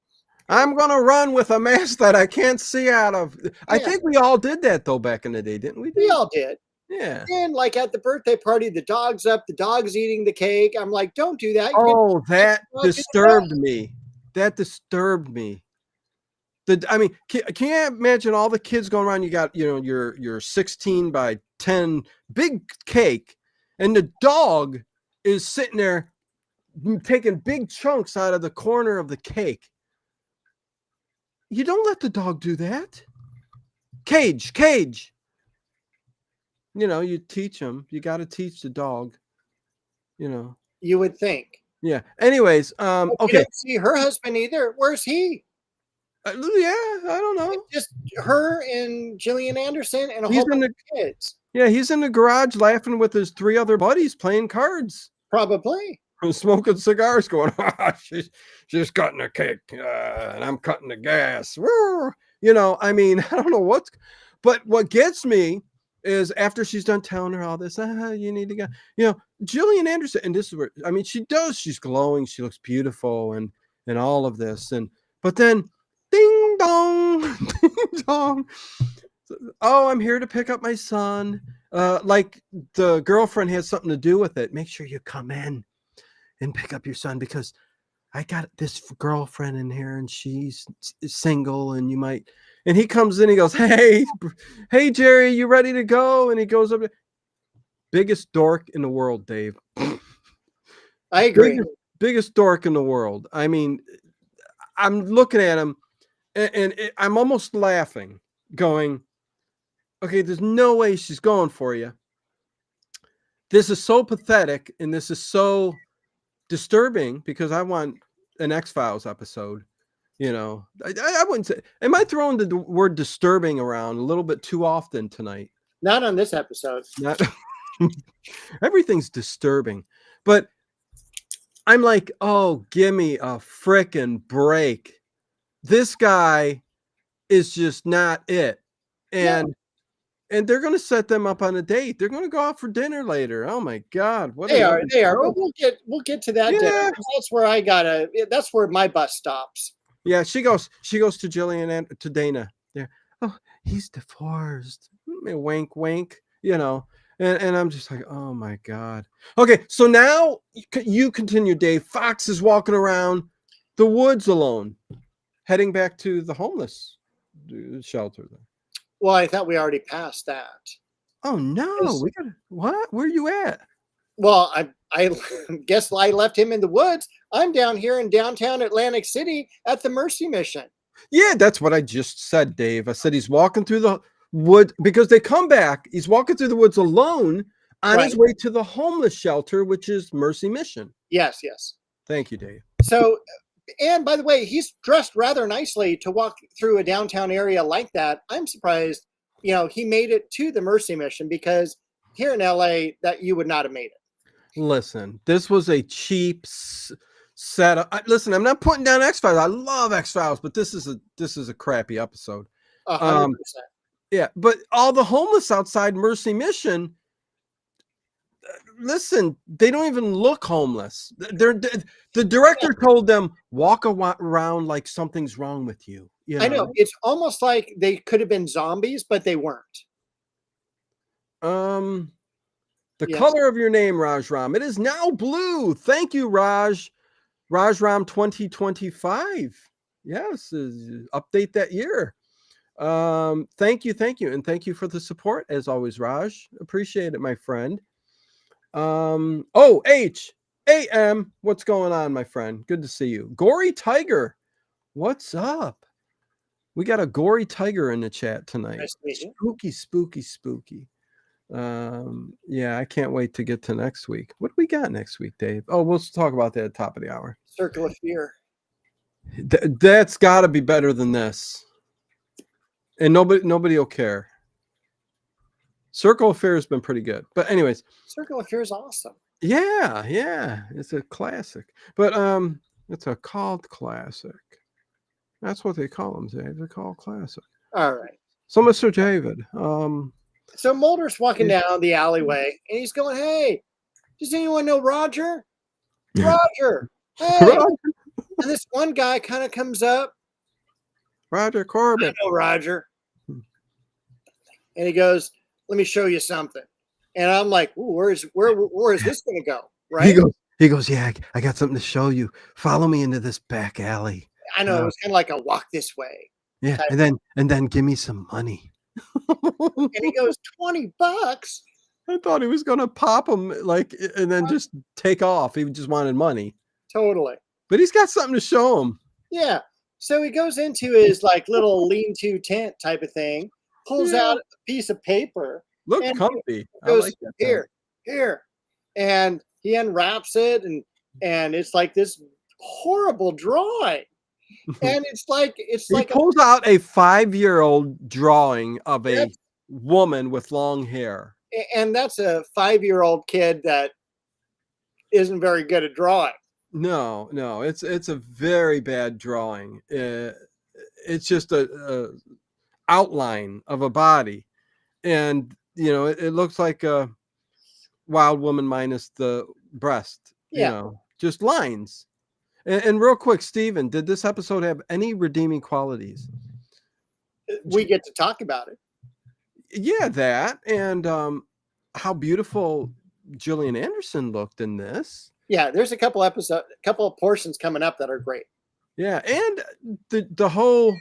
I'm gonna run with a mask that I can't see out of. I think we all did that though back in the day, didn't we? We all did. Yeah. And like at the birthday party, the dog's up, the dog's eating the cake. I'm like, don't do that. Oh, that disturbed me. That disturbed me. I mean, can you imagine all the kids going around? You got, your 16 by 10 big cake, and the dog is sitting there taking big chunks out of the corner of the cake. You don't let the dog do that. Cage. You teach him. You got to teach the dog. You would think. Yeah. Anyways, okay. You didn't see her husband either. Where's he? Yeah, I don't know. It's just her and Gillian Anderson and a whole bunch of kids. Yeah, he's in the garage laughing with his 3 other buddies playing cards. Probably. Smoking cigars, going, she's cutting a cake, and I'm cutting the gas. I mean, I don't know but what gets me is after she's done telling her all this, you need to go, Gillian Anderson, and this is where, I mean, she's glowing, she looks beautiful and all of this, but then ding dong, ding dong. Oh, I'm here to pick up my son. Like the girlfriend has something to do with it. Make sure you come in and pick up your son because I got this girlfriend in here and she's single and you might. And he comes in, he goes, hey, Jerry, you ready to go? And he goes up. Biggest dork in the world, Dave. I agree. Biggest dork in the world. I mean, I'm looking at him and I'm almost laughing, going, okay, there's no way she's going for you. This is so pathetic and this is so disturbing because I want an X-Files episode. I wouldn't say, am I throwing the word disturbing around a little bit too often tonight? Not on this episode. Not everything's disturbing, but I'm like, oh, give me a frickin' break. This guy is just not it. And they're going to set them up on a date. They're going to go out for dinner later. Oh my God. What They are. show. But we'll get to that dinner. That's where that's where my bus stops. Yeah, she goes to Jillian and to Dana. Yeah. Oh, he's divorced. Wink, wink, you know. And I'm just like, oh my God. Okay, so now you continue, Dave. Fox is walking around the woods alone, heading back to the homeless shelter. Well, I thought we already passed that. Oh no, we got what? Where are you at? Well, I guess I left him in the woods. I'm down here in downtown Atlantic City at the Mercy Mission. Yeah, that's what I just said, Dave. I said he's walking through the wood because they come back. He's walking through the woods alone on his way to the homeless shelter, which is Mercy Mission. Yes, yes. Thank you, Dave. So, and by the way, he's dressed rather nicely to walk through a downtown area like that. I'm surprised, he made it to the Mercy Mission, because here in LA that you would not have made it. Listen, this was a cheap setup. Listen, I'm not putting down X-Files. I love X-Files, but this is a crappy episode. 100%. Yeah, but all the homeless outside Mercy Mission, listen, they don't even look homeless. The director told them, walk around like something's wrong with you. I know. It's almost like they could have been zombies, but they weren't. The color of your name, Raj Ram. It is now blue. Thank you, Raj. Raj Ram 2025. Yes, update that year. Thank you. And thank you for the support as always, Raj. Appreciate it, my friend. H-A-M. What's going on, my friend? Good to see you. Gory Tiger. What's up? We got a Gory Tiger in the chat tonight. Nice to meet you. Spooky. Yeah, I can't wait to get to next week. What do we got next week, Dave? Oh, we'll talk about that at the top of the hour. Circle of Fear. That's got to be better than this. And nobody will care. Circle of Fear has been pretty good. But anyways. Circle of Fear is awesome. Yeah. It's a classic. But it's a called classic. That's what they call them, Dave. They're called classic. All right. So, Mr. David. So Mulder's walking down the alleyway, and he's going, "Hey, does anyone know Roger? Roger, hey!" Roger. And this one guy kind of comes up. Roger Corbett. I know Roger. And he goes, "Let me show you something." And I'm like, "Ooh, where is this going to go?" Right? He goes, "Yeah, I got something to show you. Follow me into this back alley." I know, it was kind of like a walk this way. Yeah, and then give me some money. And he goes, $20. I thought he was gonna pop him and then just take off. He just wanted money. Totally. But he's got something to show him. Yeah. So he goes into his little lean-to tent type of thing, pulls out a piece of paper. Look comfy. Goes, I like that here. And he unwraps it, and it's like this horrible drawing. And he pulls out a 5-year-old drawing of a woman with long hair. And that's a 5-year-old kid that isn't very good at drawing. No, it's a very bad drawing. It's just a outline of a body, and it looks like a wild woman minus the breast. Just lines. And real quick, Steven, did this episode have any redeeming qualities? We get to talk about it. Yeah, that, and how beautiful Gillian Anderson looked in this. Yeah, there's a couple of portions coming up that are great. Yeah, and the whole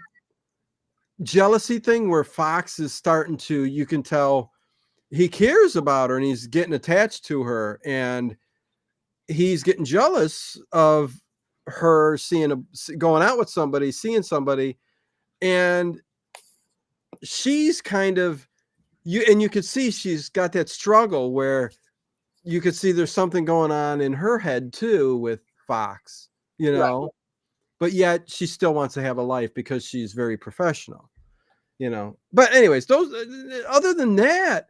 jealousy thing where Fox is starting to, you can tell he cares about her and he's getting attached to her, and he's getting jealous of her going out with somebody, seeing somebody, and she's kind of you could see she's got that struggle where you could see there's something going on in her head too with Fox, Right. But yet she still wants to have a life because she's very professional, But anyways, those other than that,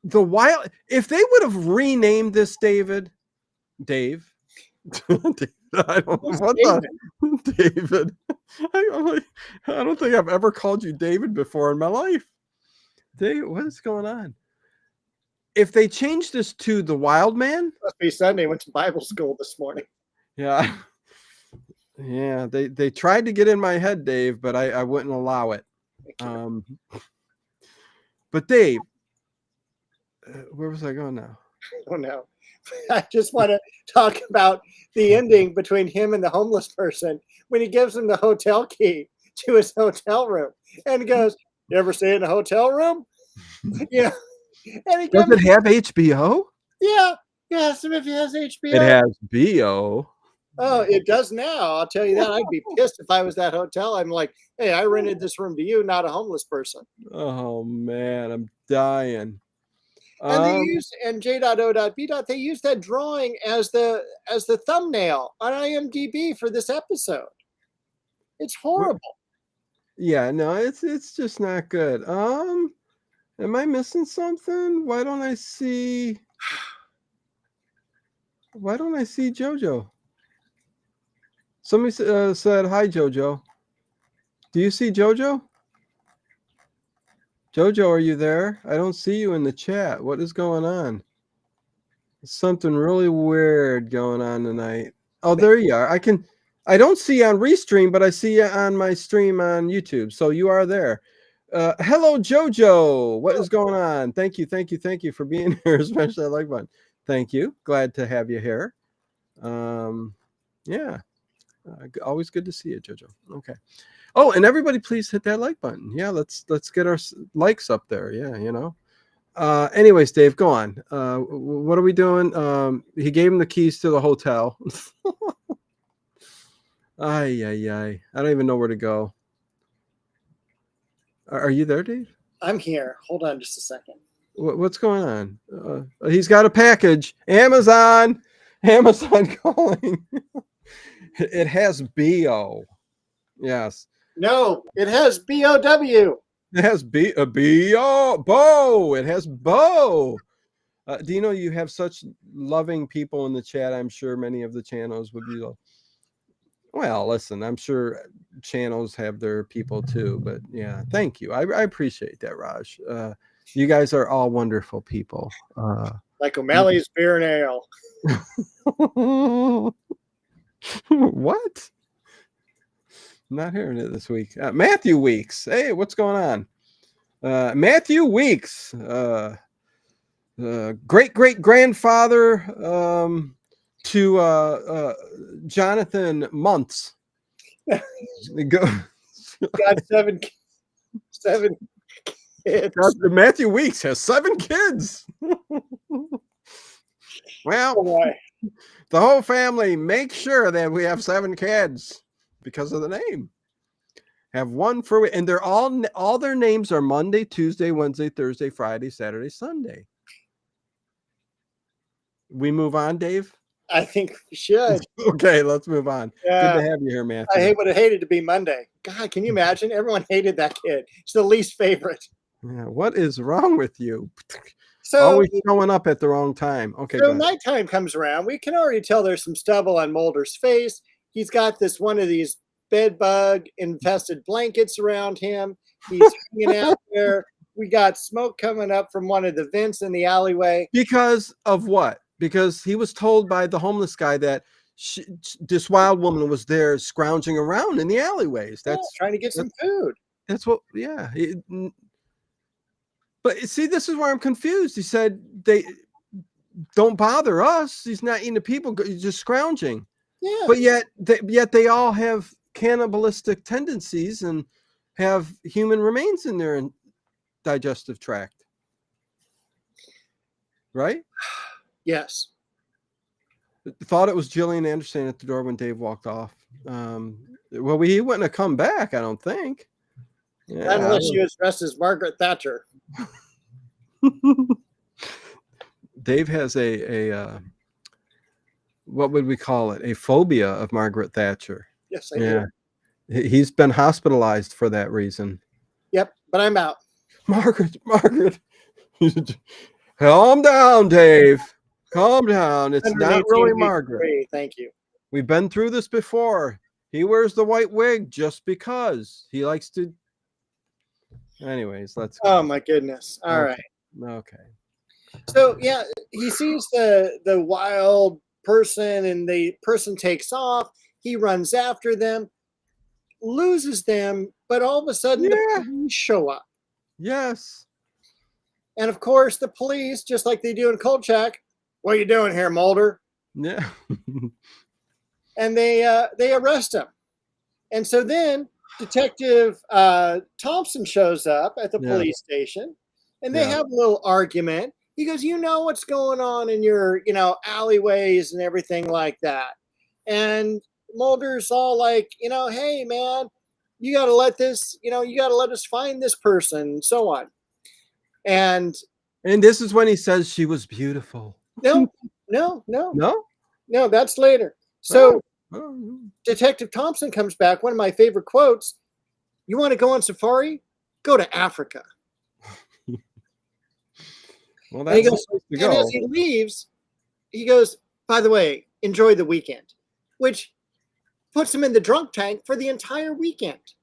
The wild. If they would have renamed this Dave. David, I don't Who's what David? the David. I don't think I've ever called you David before in my life. Dave, what is going on? If they changed this to the Wild Man, Must be Sunday. Went to Bible school this morning. yeah, yeah, they tried to get in my head, Dave, but I wouldn't allow it. But Dave, where was I going now? Oh no. I just want to talk about the ending between him and the homeless person when he gives him the hotel key to his hotel room and goes, "You ever stay in a hotel room?" You know, and he Does gives it have HBO? yeah, yes, if it has It HBO. has BO. Oh, it does now. I'll tell you that. I'd be pissed if I was that hotel. I'm like, hey, I rented this room to you, not a homeless person. Oh man, I'm dying. And they use and J.O.B. They use that drawing as the thumbnail on IMDb for this episode. It's horrible. Yeah, no, it's just not good. Am I missing something? Why don't I see JoJo? Somebody said hi, JoJo. Do you see JoJo? JoJo, are you there? I don't see you in the chat. What is going on? There's something really weird going on tonight. Oh, there you are. I don't see you on Restream, but I see you on my stream on YouTube. So you are there. Hello, JoJo. What is going on? Thank you for being here, especially that like button. Thank you. Glad to have you here. Yeah. Always good to see you, JoJo. Okay. Oh, and everybody, please hit that like button. Yeah, let's get our likes up there. Yeah, you know. Anyways, Dave, go on. What are we doing? He gave him the keys to the hotel. I don't even know where to go. Are you there, Dave? I'm here. Hold on just a second. What's going on? He's got a package. Amazon calling. It has BO. Yes. No, it has BOW. It has Bo. It has Bo. Dino, you have such loving people in the chat. I'm sure many of the channels would be. Well, listen, I'm sure channels have their people too, but yeah, thank you. I appreciate that, Raj. You guys are all wonderful people. Like O'Malley's Beer and Ale. What? I'm not hearing it this week. Matthew Weeks. Hey, what's going on? Matthew Weeks. Great grandfather to Jonathan Months. Got seven kids. Matthew Weeks has 7 kids. Well, Oh, boy. The whole family make sure that we have 7 kids because of the name. Have one for, and they're all their names are Monday, Tuesday, Wednesday, Thursday, Friday, Saturday, Sunday. We move on, Dave? I think we should. Okay, let's move on. Yeah. Good to have you here, Matthew. I would have hated to be Monday. God, can you imagine? Everyone hated that kid. It's the least favorite. Yeah, what is wrong with you? So always showing up at the wrong time. Okay. So nighttime comes around. We can already tell there's some stubble on Mulder's face. He's got one of these bed bug infested blankets around him. He's hanging out there. We got smoke coming up from one of the vents in the alleyway. Because of what? Because he was told by the homeless guy that this wild woman was there scrounging around in the alleyways. That's trying to get some food. That's what, yeah. But see, this is where I'm confused. He said they don't bother us. He's not eating the people. He's just scrounging. Yeah. But yet they all have cannibalistic tendencies and have human remains in their digestive tract. Right? Yes. Thought it was Gillian Anderson at the door when Dave walked off. Well, he wouldn't have come back, I don't think. Yeah, not unless she was dressed as Margaret Thatcher. Dave has a what would we call it? A phobia of Margaret Thatcher. Yes, I do. He's been hospitalized for that reason. Yep, but I'm out. Margaret. Calm down, Dave. Calm down. It's not 118 really weeks Margaret. free. Thank you. We've been through this before. He wears the white wig just because he likes to. Anyways, let's go. Oh my goodness. All right. Okay. So yeah, he sees the wild person, and the person takes off. He runs after them, loses them, but all of a sudden the Yeah. police show up. Yes. And of course, the police, just like they do in Kolchak, what are you doing here, Mulder? Yeah. And they arrest him. And so then Detective Thompson shows up at the Yeah. police station, and they Yeah. have a little argument. He goes, you know what's going on in your, alleyways and everything like that. And Mulder's all like, hey man, you got to let this, you got to let us find this person, and so on. And this is when he says she was beautiful. no, No? that's later. So Oh. Detective Thompson comes back. One of my favorite quotes: "You want to go on safari? Go to Africa." Well, And he that's goes, the place to and go. as he leaves, he goes, "By the way, enjoy the weekend," which puts him in the drunk tank for the entire weekend.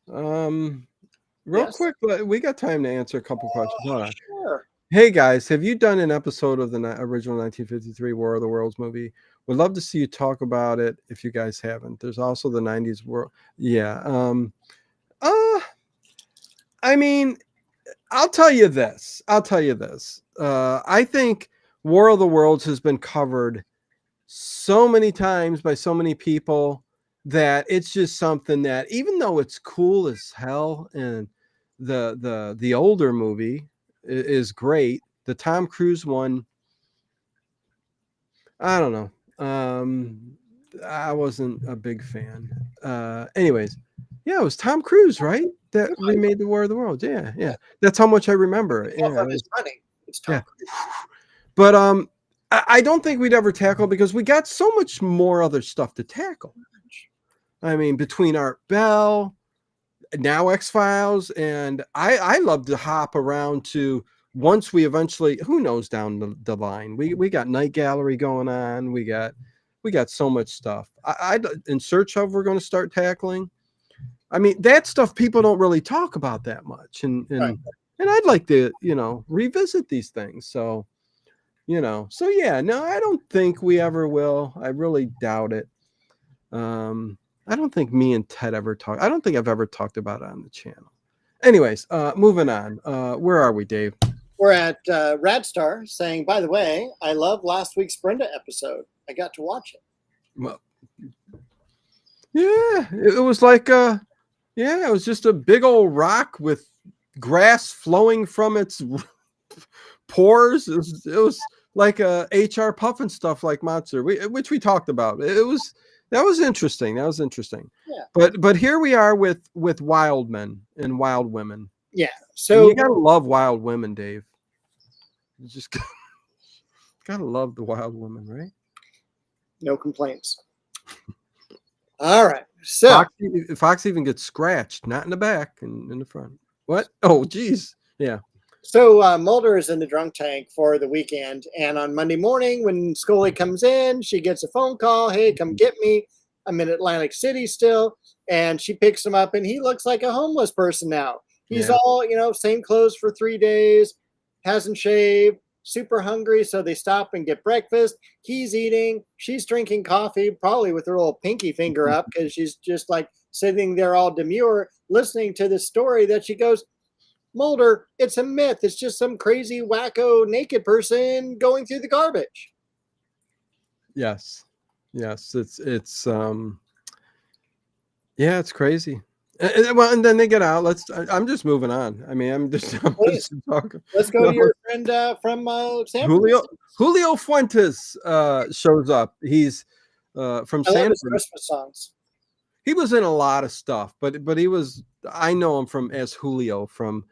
Real Yes. quick, we got time to answer a couple questions. Hold on. Sure. Hey guys, have you done an episode of the original 1953 War of the Worlds movie? Would love to see you talk about it if you guys haven't. There's also the 90s world. Yeah. I mean, I'll tell you this. I think War of the Worlds has been covered so many times by so many people that it's just something that, even though it's cool as hell, and the older movie is great, the Tom Cruise one, I don't know. I wasn't a big fan. Anyways, yeah, it was Tom Cruise, right? That remade the War of the Worlds. Yeah. That's how much I remember. Off of his money. It's Tom Cruise. But I don't think we'd ever tackle, because we got so much more other stuff to tackle. I mean, between Art Bell, now X-Files, and I love to hop around to, once we eventually, who knows, down the line, we got Night Gallery going on. We got so much stuff. I in Search Of, we're going to start tackling. I mean, that stuff people don't really talk about that much, and I'd like to revisit these things. So yeah, no, I don't think we ever will. I really doubt it. I don't think me and Ted ever talked. I don't think I've ever talked about it on the channel. Anyways, moving on. Where are we, Dave? We're at Radstar saying, by the way, I love last week's Brenda episode. I got to watch it. Well, yeah, it was like it was just a big old rock with grass flowing from its pores. It was like HR puffing stuff like Monster, which we talked about. That was interesting. Yeah. But here we are with wild men and wild women. Yeah. And So you gotta love wild women, Dave. You just gotta love the wild women, right? no complaints. All right. So Fox even gets scratched, not in the back, and in the front. What? Oh, geez. Yeah. So Mulder is in the drunk tank for the weekend, and on Monday morning when Scully comes in, she gets a phone call. Hey, come get me. I'm in Atlantic City still, and she picks him up, and he looks like a homeless person now. He's all, same clothes for 3 days, hasn't shaved, super hungry, so they stop and get breakfast. He's eating, she's drinking coffee, probably with her little pinky finger up, because she's just like sitting there all demure, listening to this story that she goes, Mulder, it's a myth. It's just some crazy, wacko, naked person going through the garbage. Yes. It's it's crazy. And then they get out. I'm just moving on. I mean, I'm just talking. Let's go to your friend from San Francisco. Julio Fuentes shows up. He's from I love San his Francisco. Christmas songs. He was in a lot of stuff, but he was, I know him from as Julio from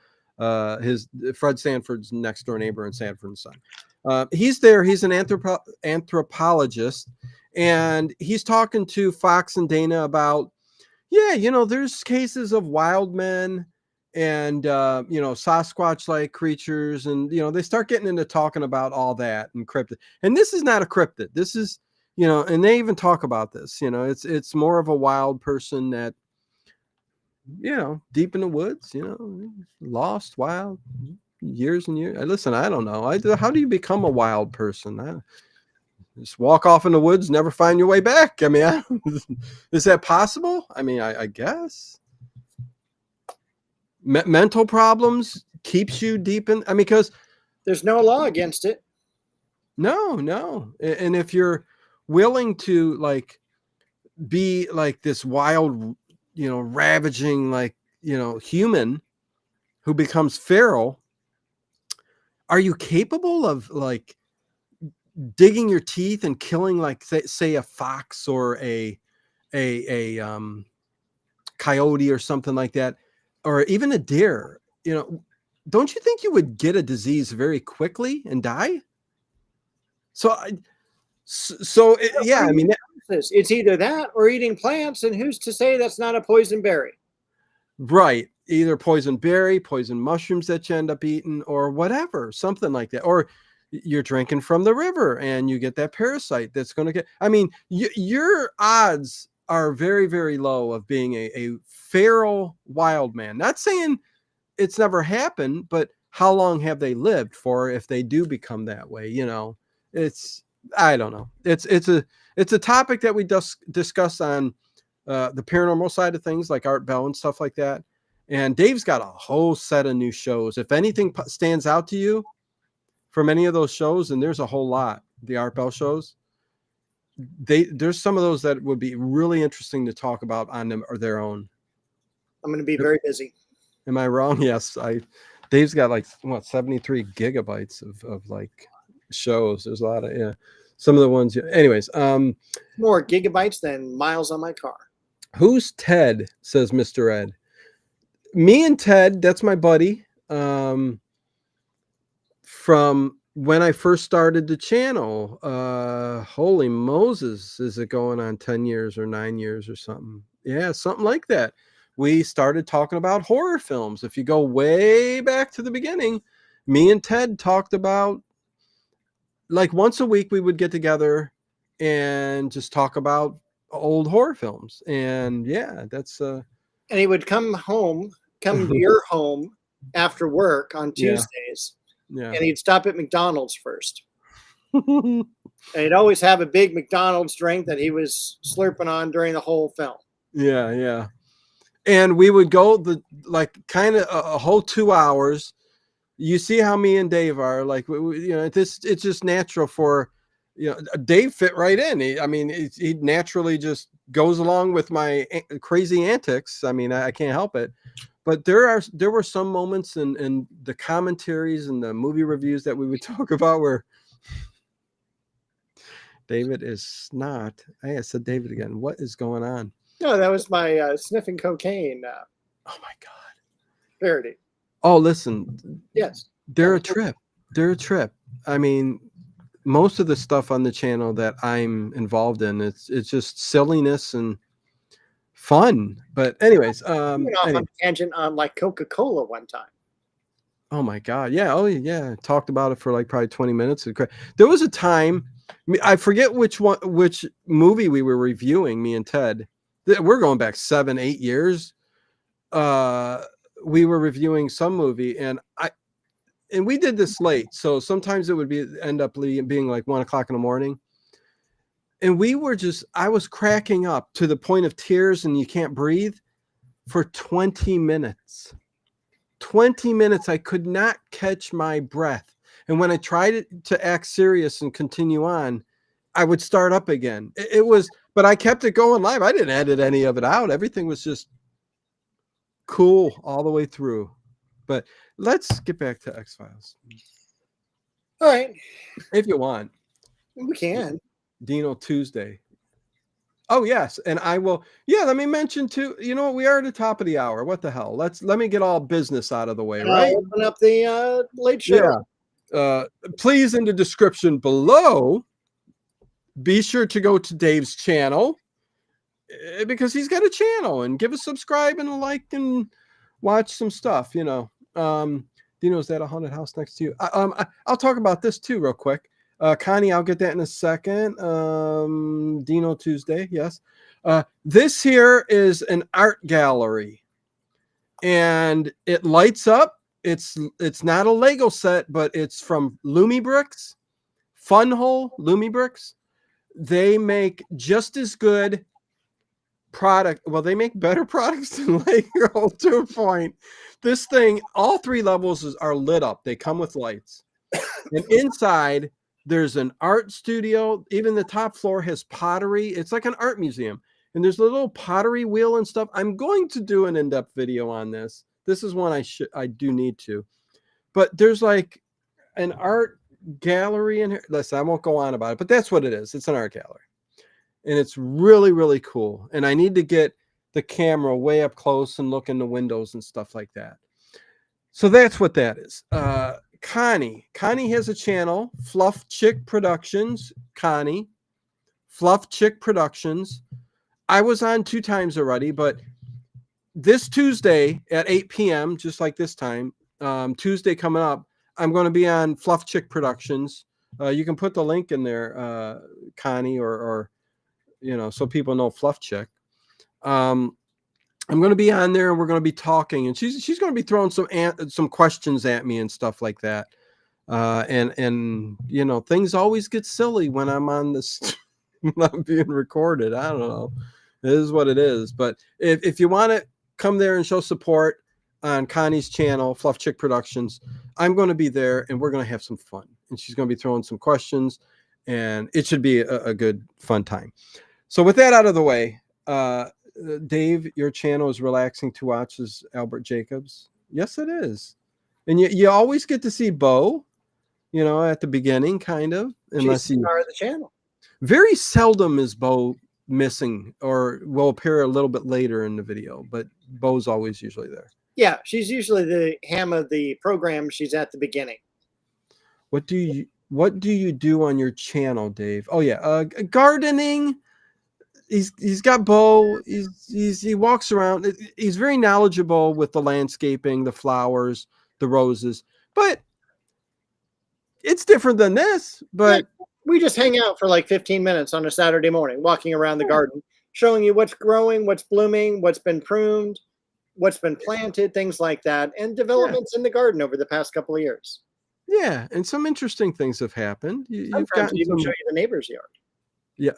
his Fred Sanford's next door neighbor in Sanford and Son. He's there. He's an anthropologist, and he's talking to Fox and Dana about, there's cases of wild men and you know, Sasquatch-like creatures, and you know, they start getting into talking about all that and cryptid. And this is not a cryptid. This is, you know, and they even talk about this. You know, it's more of a wild person that, you know, deep in the woods. You know, lost, wild, years and years. Listen, I don't know. How do you become a wild person? Just walk off in the woods, never find your way back. I mean, is that possible? I mean, I guess. Mental problems keeps you deep in. I mean, because there's no law against it. No. And if you're willing to like be like this wild, you know, ravaging, like, you know, human who becomes feral, are you capable of like digging your teeth and killing, like, say a fox or a coyote or something like that, or even a deer? You know, don't you think you would get a disease very quickly and die? Yeah, I mean, it's either that or eating plants, and who's to say that's not a poison berry? right. Either poison berry, poison mushrooms that you end up eating, or whatever, something like that. Or you're drinking from the river and you get that parasite that's going to get, I mean, your odds are very, very low of being a feral wild man. Not saying it's never happened, but how long have they lived for if they do become that way? You know, I don't know. It's a topic that we discuss on the paranormal side of things, like Art Bell and stuff like that. And Dave's got a whole set of new shows. If anything stands out to you from any of those shows, and there's a whole lot, the Art Bell shows, there's some of those that would be really interesting to talk about on them or their own. I'm going to be very busy. Am I wrong? Yes. Dave's got like 73 gigabytes of like shows. There's a lot of, yeah, some of the ones. Anyways, more gigabytes than miles on my car. Who's Ted? Says Mr. Ed. Me and Ted, that's my buddy. From when I first started the channel, holy Moses, is it going on 10 years or 9 years or something? Yeah, something like that. We started talking about horror films. If you go way back to the beginning, me and Ted talked about, like, once a week we would get together and just talk about old horror films. And yeah, that's and he would come to your home after work on Tuesdays. Yeah. And he'd stop at McDonald's first. And he'd always have a big McDonald's drink that he was slurping on during the whole film. Yeah. And we would go kind of a whole 2 hours. You see how me and Dave are, like, you know, it's just natural for, you know, Dave fit right in. He naturally just goes along with my crazy antics. I mean, I can't help it. But there were some moments in the commentaries and the movie reviews that we would talk about where David is not. Hey, I said David again. What is going on? No, that was my sniffing cocaine. Oh my God. Parody. Oh, listen. Yes. They're a trip. I mean, most of the stuff on the channel that I'm involved in, it's just silliness and fun. But anyways, went off on a tangent on like Coca-Cola one time. Oh my God. Yeah. Oh yeah. Talked about it for like probably 20 minutes. There was a time, I forget which movie we were reviewing, me and Ted. We're going back 7-8 years. We were reviewing some movie, and we did this late. So sometimes it would end up being like 1 o'clock in the morning. And I was cracking up to the point of tears and you can't breathe for 20 minutes. 20 minutes. I could not catch my breath. And when I tried to act serious and continue on, I would start up again. But I kept it going live. I didn't edit any of it out. Everything was just cool all the way through. But let's get back to X-Files. All right. If you want. We can. Dino Tuesday. Oh, yes. And I will. Yeah, let me mention too. You know, we are at the top of the hour. What the hell? Let me get all business out of the way, right? Open up the late show. Yeah. Please, in the description below, be sure to go to Dave's channel because he's got a channel, and give a subscribe and a like and watch some stuff, Dino's at a haunted house next to you. I'll talk about this too real quick. Connie, I'll get that in a second. Dino Tuesday, yes. This here is an art gallery, and it lights up. It's not a Lego set, but it's from Lumi Bricks, Funhole Lumi Bricks. They make just as good product. Well, they make better products than Lego to a point. This thing, all 3 levels are lit up. They come with lights, and inside there's an art studio. Even the top floor has pottery. It's like an art museum, and there's a little pottery wheel and stuff. I'm going to do an in-depth video on this. This is one I do need to, but there's like an art gallery in here. Listen, I won't go on about it, but that's what it is. It's an art gallery, and it's really, really cool. And I need to get the camera way up close and look in the windows and stuff like that. So that's what that is. Connie has a channel, Fluff Chick Productions. Connie, Fluff Chick Productions. I was on 2 times already, but this Tuesday at 8 p.m., just like this time, Tuesday coming up, I'm going to be on Fluff Chick Productions. You can put the link in there, Connie, or so people know Fluff Chick. I'm going to be on there, and we're going to be talking, and she's going to be throwing some questions at me and stuff like that. And things always get silly when I'm on this, when I'm being recorded. I don't know. It is what it is. But if you want to come there and show support on Connie's channel, Fluff Chick Productions, I'm going to be there, and we're going to have some fun. And she's going to be throwing some questions, and it should be a good, fun time. So with that out of the way, Dave, your channel is relaxing to watch as Albert Jacobs. Yes, it is. And you always get to see Bo, at the beginning, kind of. Unless She's the star of the channel. Very seldom is Bo missing, or will appear a little bit later in the video, but Bo's always usually there. Yeah, she's usually the ham of the program. She's at the beginning. What do you do on your channel, Dave? Oh yeah, gardening. He's got Bo. He walks around. He's very knowledgeable with the landscaping, the flowers, the roses, but it's different than this. But we just hang out for like 15 minutes on a Saturday morning, walking around the garden, showing you what's growing, what's blooming, what's been pruned, what's been planted, things like that, and developments in the garden over the past couple of years. Yeah, and some interesting things have happened. You've gotten even show you the neighbor's yard. Yeah.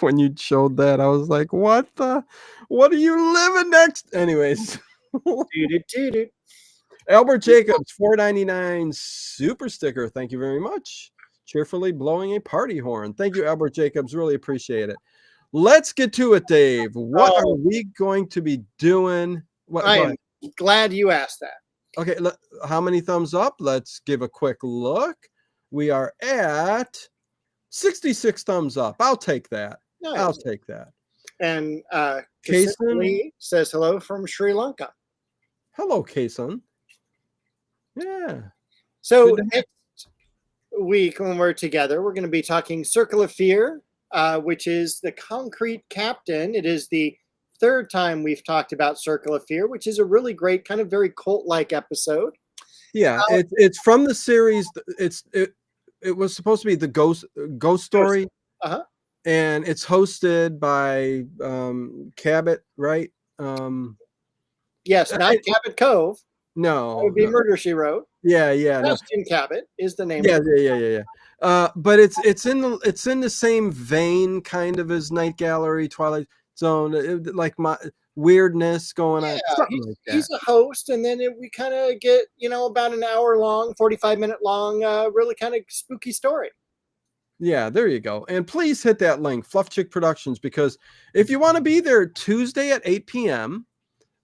When you showed that, I was like, what are you living next? Anyways. Albert Jacobs, $4.99 super sticker. Thank you very much. Cheerfully blowing a party horn. Thank you, Albert Jacobs. Really appreciate it. Let's get to it, Dave. What are we going to be doing? I am glad you asked that. Okay, how many thumbs up? Let's give a quick look. We are at 66 thumbs up. I'll take that. Nice. I'll take that. And Kason Lee says hello from Sri Lanka. Hello, Kason. Yeah. So next week when we're together, we're going to be talking Circle of Fear, which is the Concrete Captain. It is the 3rd time we've talked about Circle of Fear, which is a really great, kind of very cult-like episode. Yeah, it's from the series. It was supposed to be the ghost story. And it's hosted by Cabot, right? Yes, not Cabot Cove. No, it would be Murder, She Wrote. Yeah. Justin Cabot is the name. Yeah. But it's in the same vein, kind of, as Night Gallery, Twilight Zone, like my weirdness going on. He's a host, and then we kind of get about an hour long, 45-minute long, really kind of spooky story. Yeah, there you go. And please hit that link, Fluff Chick Productions, because if you want to be there Tuesday at 8 p.m.,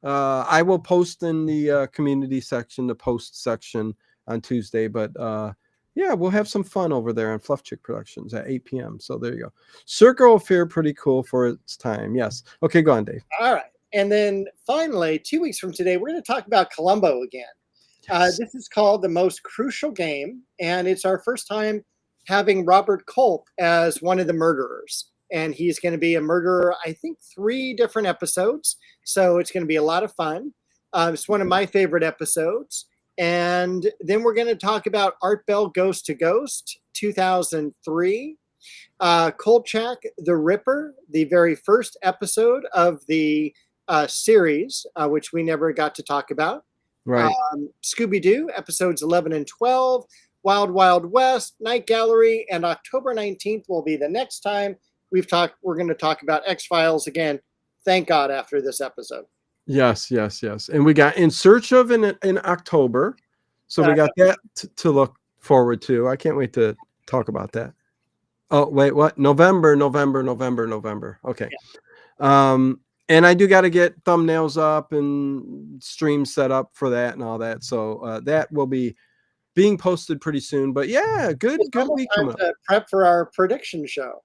I will post in the community section, the post section on Tuesday. But yeah, we'll have some fun over there on Fluff Chick Productions at 8 p.m. So there you go. Circle of Fear, pretty cool for its time. Yes. Okay, go on, Dave. All right. And then finally, 2 weeks from today, we're going to talk about Columbo again. Yes. This is called The Most Crucial Game, and it's our first time having Robert Culp as one of the murderers. And he's going to be a murderer, I think, 3 different episodes. So it's going to be a lot of fun. It's one of my favorite episodes. And then we're going to talk about Art Bell Ghost to Ghost, 2003. Kolchak the Ripper, the very first episode of the series, which we never got to talk about. Right. Scooby-Doo, episodes 11 and 12. Wild Wild West, Night Gallery, and October 19th will be the next time we're going to talk about X-Files again. Thank God after this episode. Yes. And we got In Search of in October. So we got that to look forward to. I can't wait to talk about that. Oh, wait, what? November. Okay. Yeah. And I do got to get thumbnails up and streams set up for that and all that. So that will be being posted pretty soon. But yeah, good week coming up. Prep for our prediction show.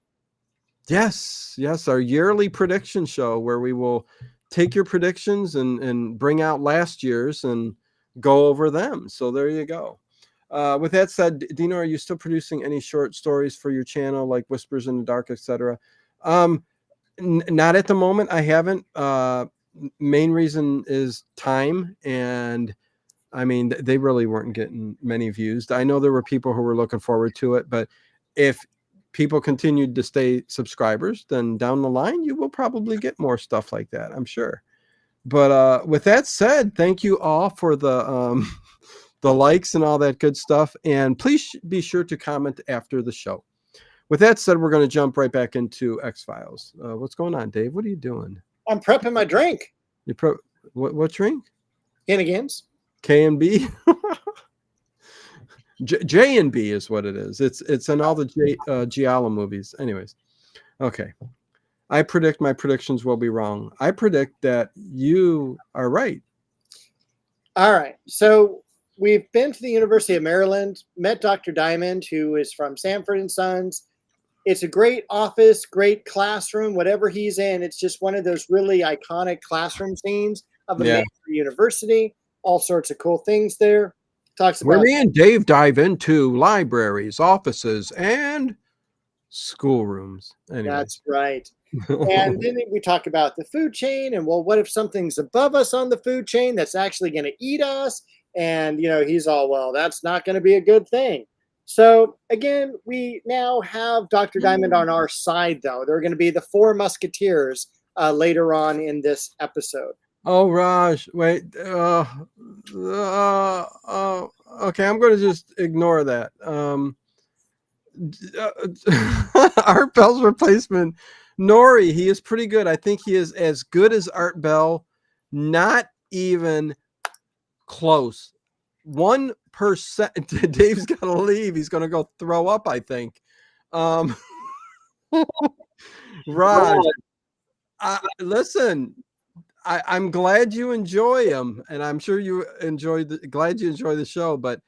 Yes, our yearly prediction show where we will take your predictions and bring out last year's and go over them. So there you go. With that said, Dino, are you still producing any short stories for your channel, like Whispers in the Dark, etc.? Not at the moment. I haven't. Main reason is time, and I mean, they really weren't getting many views. I know there were people who were looking forward to it, but if people continued to stay subscribers, then down the line, you will probably get more stuff like that, I'm sure. But with that said, thank you all for the likes and all that good stuff. And please be sure to comment after the show. With that said, we're going to jump right back into X-Files. What's going on, Dave? What are you doing? I'm prepping my drink. What drink? Hennigan's. K&B? J&B is what it is. It's in all the Giallo movies. Anyways, okay. I predict my predictions will be wrong. I predict that you are right. All right. So we've been to the University of Maryland, met Dr. Diamond, who is from Sanford & Sons. It's a great office, great classroom, whatever he's in. It's just one of those really iconic classroom scenes of a major university. All sorts of cool things there. Talks about where me and Dave dive into libraries, offices, and schoolrooms. Anyways. That's right. And then we talk about the food chain and, well, what if something's above us on the food chain that's actually going to eat us? And, he's all, well, that's not going to be a good thing. So, again, we now have Dr. Diamond on our side, though. They're going to be the four musketeers later on in this episode. Oh, Raj, wait. Okay, I'm going to just ignore that. Art Bell's replacement, Nori, he is pretty good. I think he is as good as Art Bell, not even close. 1%. Dave's got to leave. He's going to go throw up, I think. Raj, listen, I'm glad you enjoy him, and I'm sure you glad you enjoy the show, but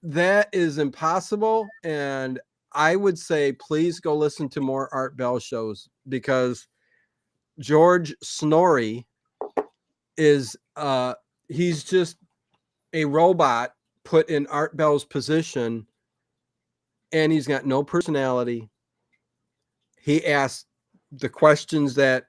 that is impossible. And I would say, please go listen to more Art Bell shows, because George Snorri is, he's just a robot put in Art Bell's position, and he's got no personality. He asked the questions that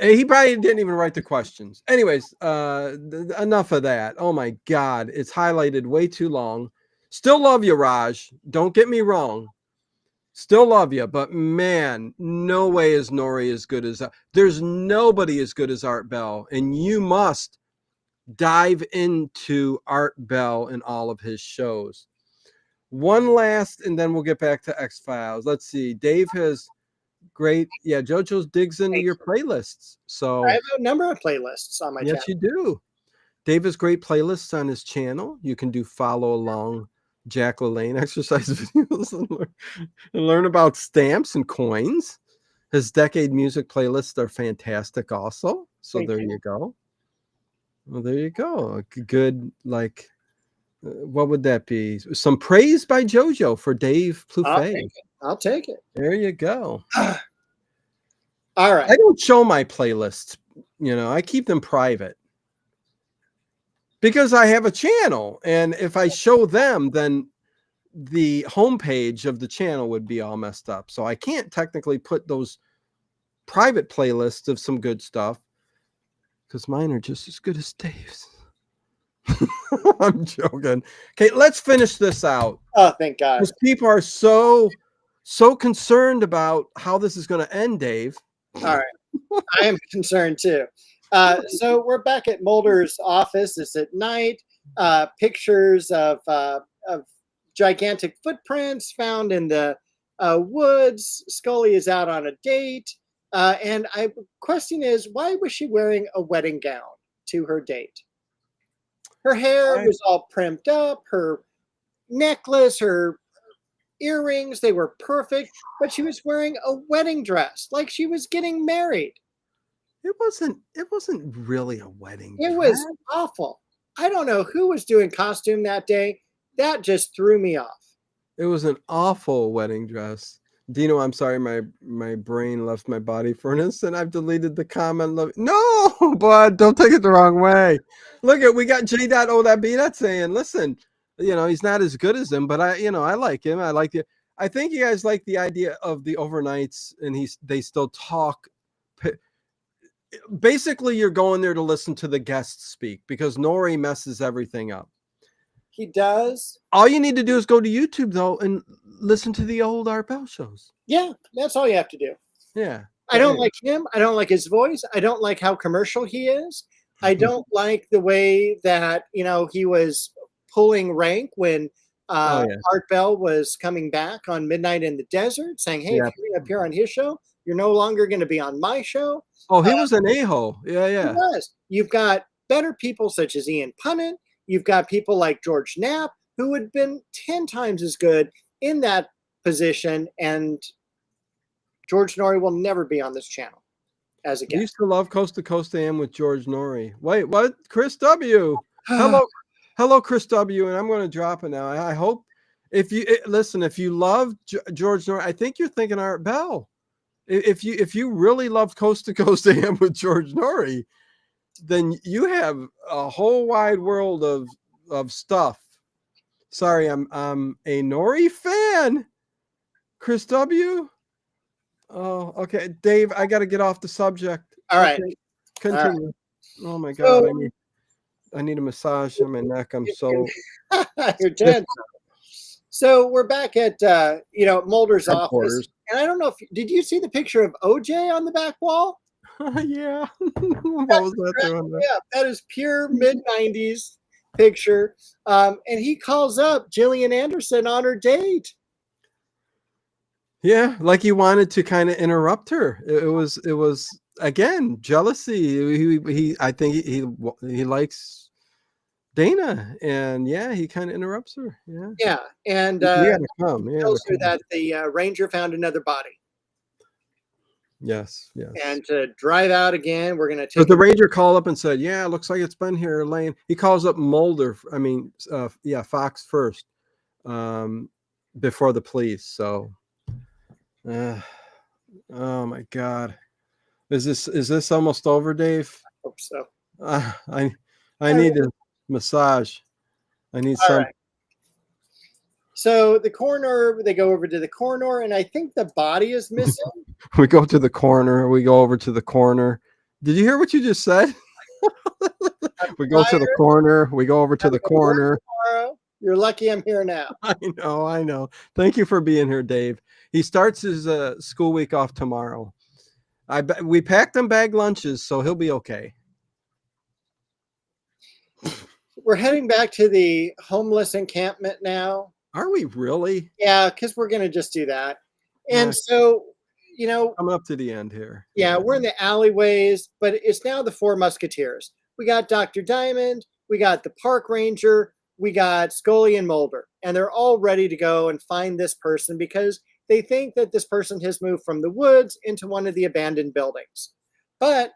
he probably didn't even write the questions. Anyways, enough of that. Oh my God, it's highlighted way too long. Still love you, Raj. Don't get me wrong. Still love you, but man, no way is Nori as good as there's nobody as good as Art Bell, and you must dive into Art Bell and all of his shows. One last, and then we'll get back to X-Files. Let's see. Dave has great, JoJo's digs into your playlists. So I have a number of playlists on my channel. Yes, you do. Dave has great playlists on his channel. You can do follow along Jack LaLanne exercise videos and learn about stamps and coins. His decade music playlists are fantastic also. So there you go. Well, there you go. Good, what would that be? Some praise by JoJo for Dave Plouffe. I'll take it. There you go. All right. I don't show my playlists. I keep them private because I have a channel. And if I show them, then the homepage of the channel would be all messed up. So I can't technically put those private playlists of some good stuff because mine are just as good as Dave's. I'm joking. Okay, let's finish this out. Oh, thank God. Because people are so concerned about how this is going to end, Dave. All right. I am concerned too. So we're back at Mulder's office. It's at night. Pictures of gigantic footprints found in the woods. Scully is out on a date. And the question is, why was she wearing a wedding gown to her date? Her hair was all primped up. Her necklace, her earrings, they were perfect. But she was wearing a wedding dress like she was getting married. It wasn't really a wedding It dress. was awful. I don't know who was doing costume that day. That just threw me off. It was an awful wedding dress. Dino, I'm sorry, my brain left my body for an instant. I've deleted the comment. No, bud, don't take it the wrong way. Look we got J.O. that B that saying, listen, he's not as good as him, but I like him. I like it. I think you guys like the idea of the overnights, and they still talk. Basically, you're going there to listen to the guests speak because Nori messes everything up. He does. All you need to do is go to YouTube though and listen to the old Art Bell shows. Yeah, that's all you have to do. Yeah. I don't like him. I don't like his voice. I don't like how commercial he is. I don't like the way that, he was pulling rank when Art Bell was coming back on Midnight in the Desert saying, hey, if you're going to appear on his show, you're no longer going to be on my show. Oh, he was an a-hole. Yeah. He was. You've got better people such as Ian Punnett. You've got people like George Knapp who had been 10 times as good in that position. And George Norrie will never be on this channel as a guest. I used to love Coast to Coast AM with George Norrie. Wait, what? Chris W. Hello, Chris W. And I'm going to drop it now. I hope if you love George Norrie, I think you're thinking Art Bell. If you really loved Coast to Coast AM with George Norrie, then you have a whole wide world of stuff. Sorry, I'm a Norrie fan. Chris W. Oh, okay. Dave, I got to get off the subject. All right. Continue. All right. Oh my God. I need a massage on my neck. I'm so you're dead. So we're back at Mulder's office. And I don't know did you see the picture of OJ on the back wall? Yeah. What was that doing there? Yeah, that is pure mid-90s picture. And he calls up Gillian Anderson on her date. Yeah, like he wanted to kind of interrupt her. It was again jealousy. I think he likes Dana, and yeah, he kind of interrupts her. Yeah, and tells her that the ranger found another body. Yes. And to drive out again, we're gonna take. But the ranger called up and said, "Yeah, looks like it's been here laying." He calls up Mulder. I mean, Fox first, before the police. So. Oh my God, is this almost over, Dave? I hope so. I need a massage. I need some. Right. So the coroner, they go over to the coroner, and I think the body is missing. We go to the coroner. We go over to the coroner. Did you hear what you just said? We go to the coroner. We go over to the coroner. You're lucky I'm here now. I know. Thank you for being here, Dave. He starts his school week off tomorrow. We packed him bag lunches, so he'll be okay. We're heading back to the homeless encampment now. Are we really? Yeah, because we're going to just do that. And so, coming up to the end here. Yeah, we're in the alleyways, but it's now the Four Musketeers. We got Dr. Diamond, we got the park ranger, we got Scully and Mulder, and they're all ready to go and find this person because they think that this person has moved from the woods into one of the abandoned buildings. But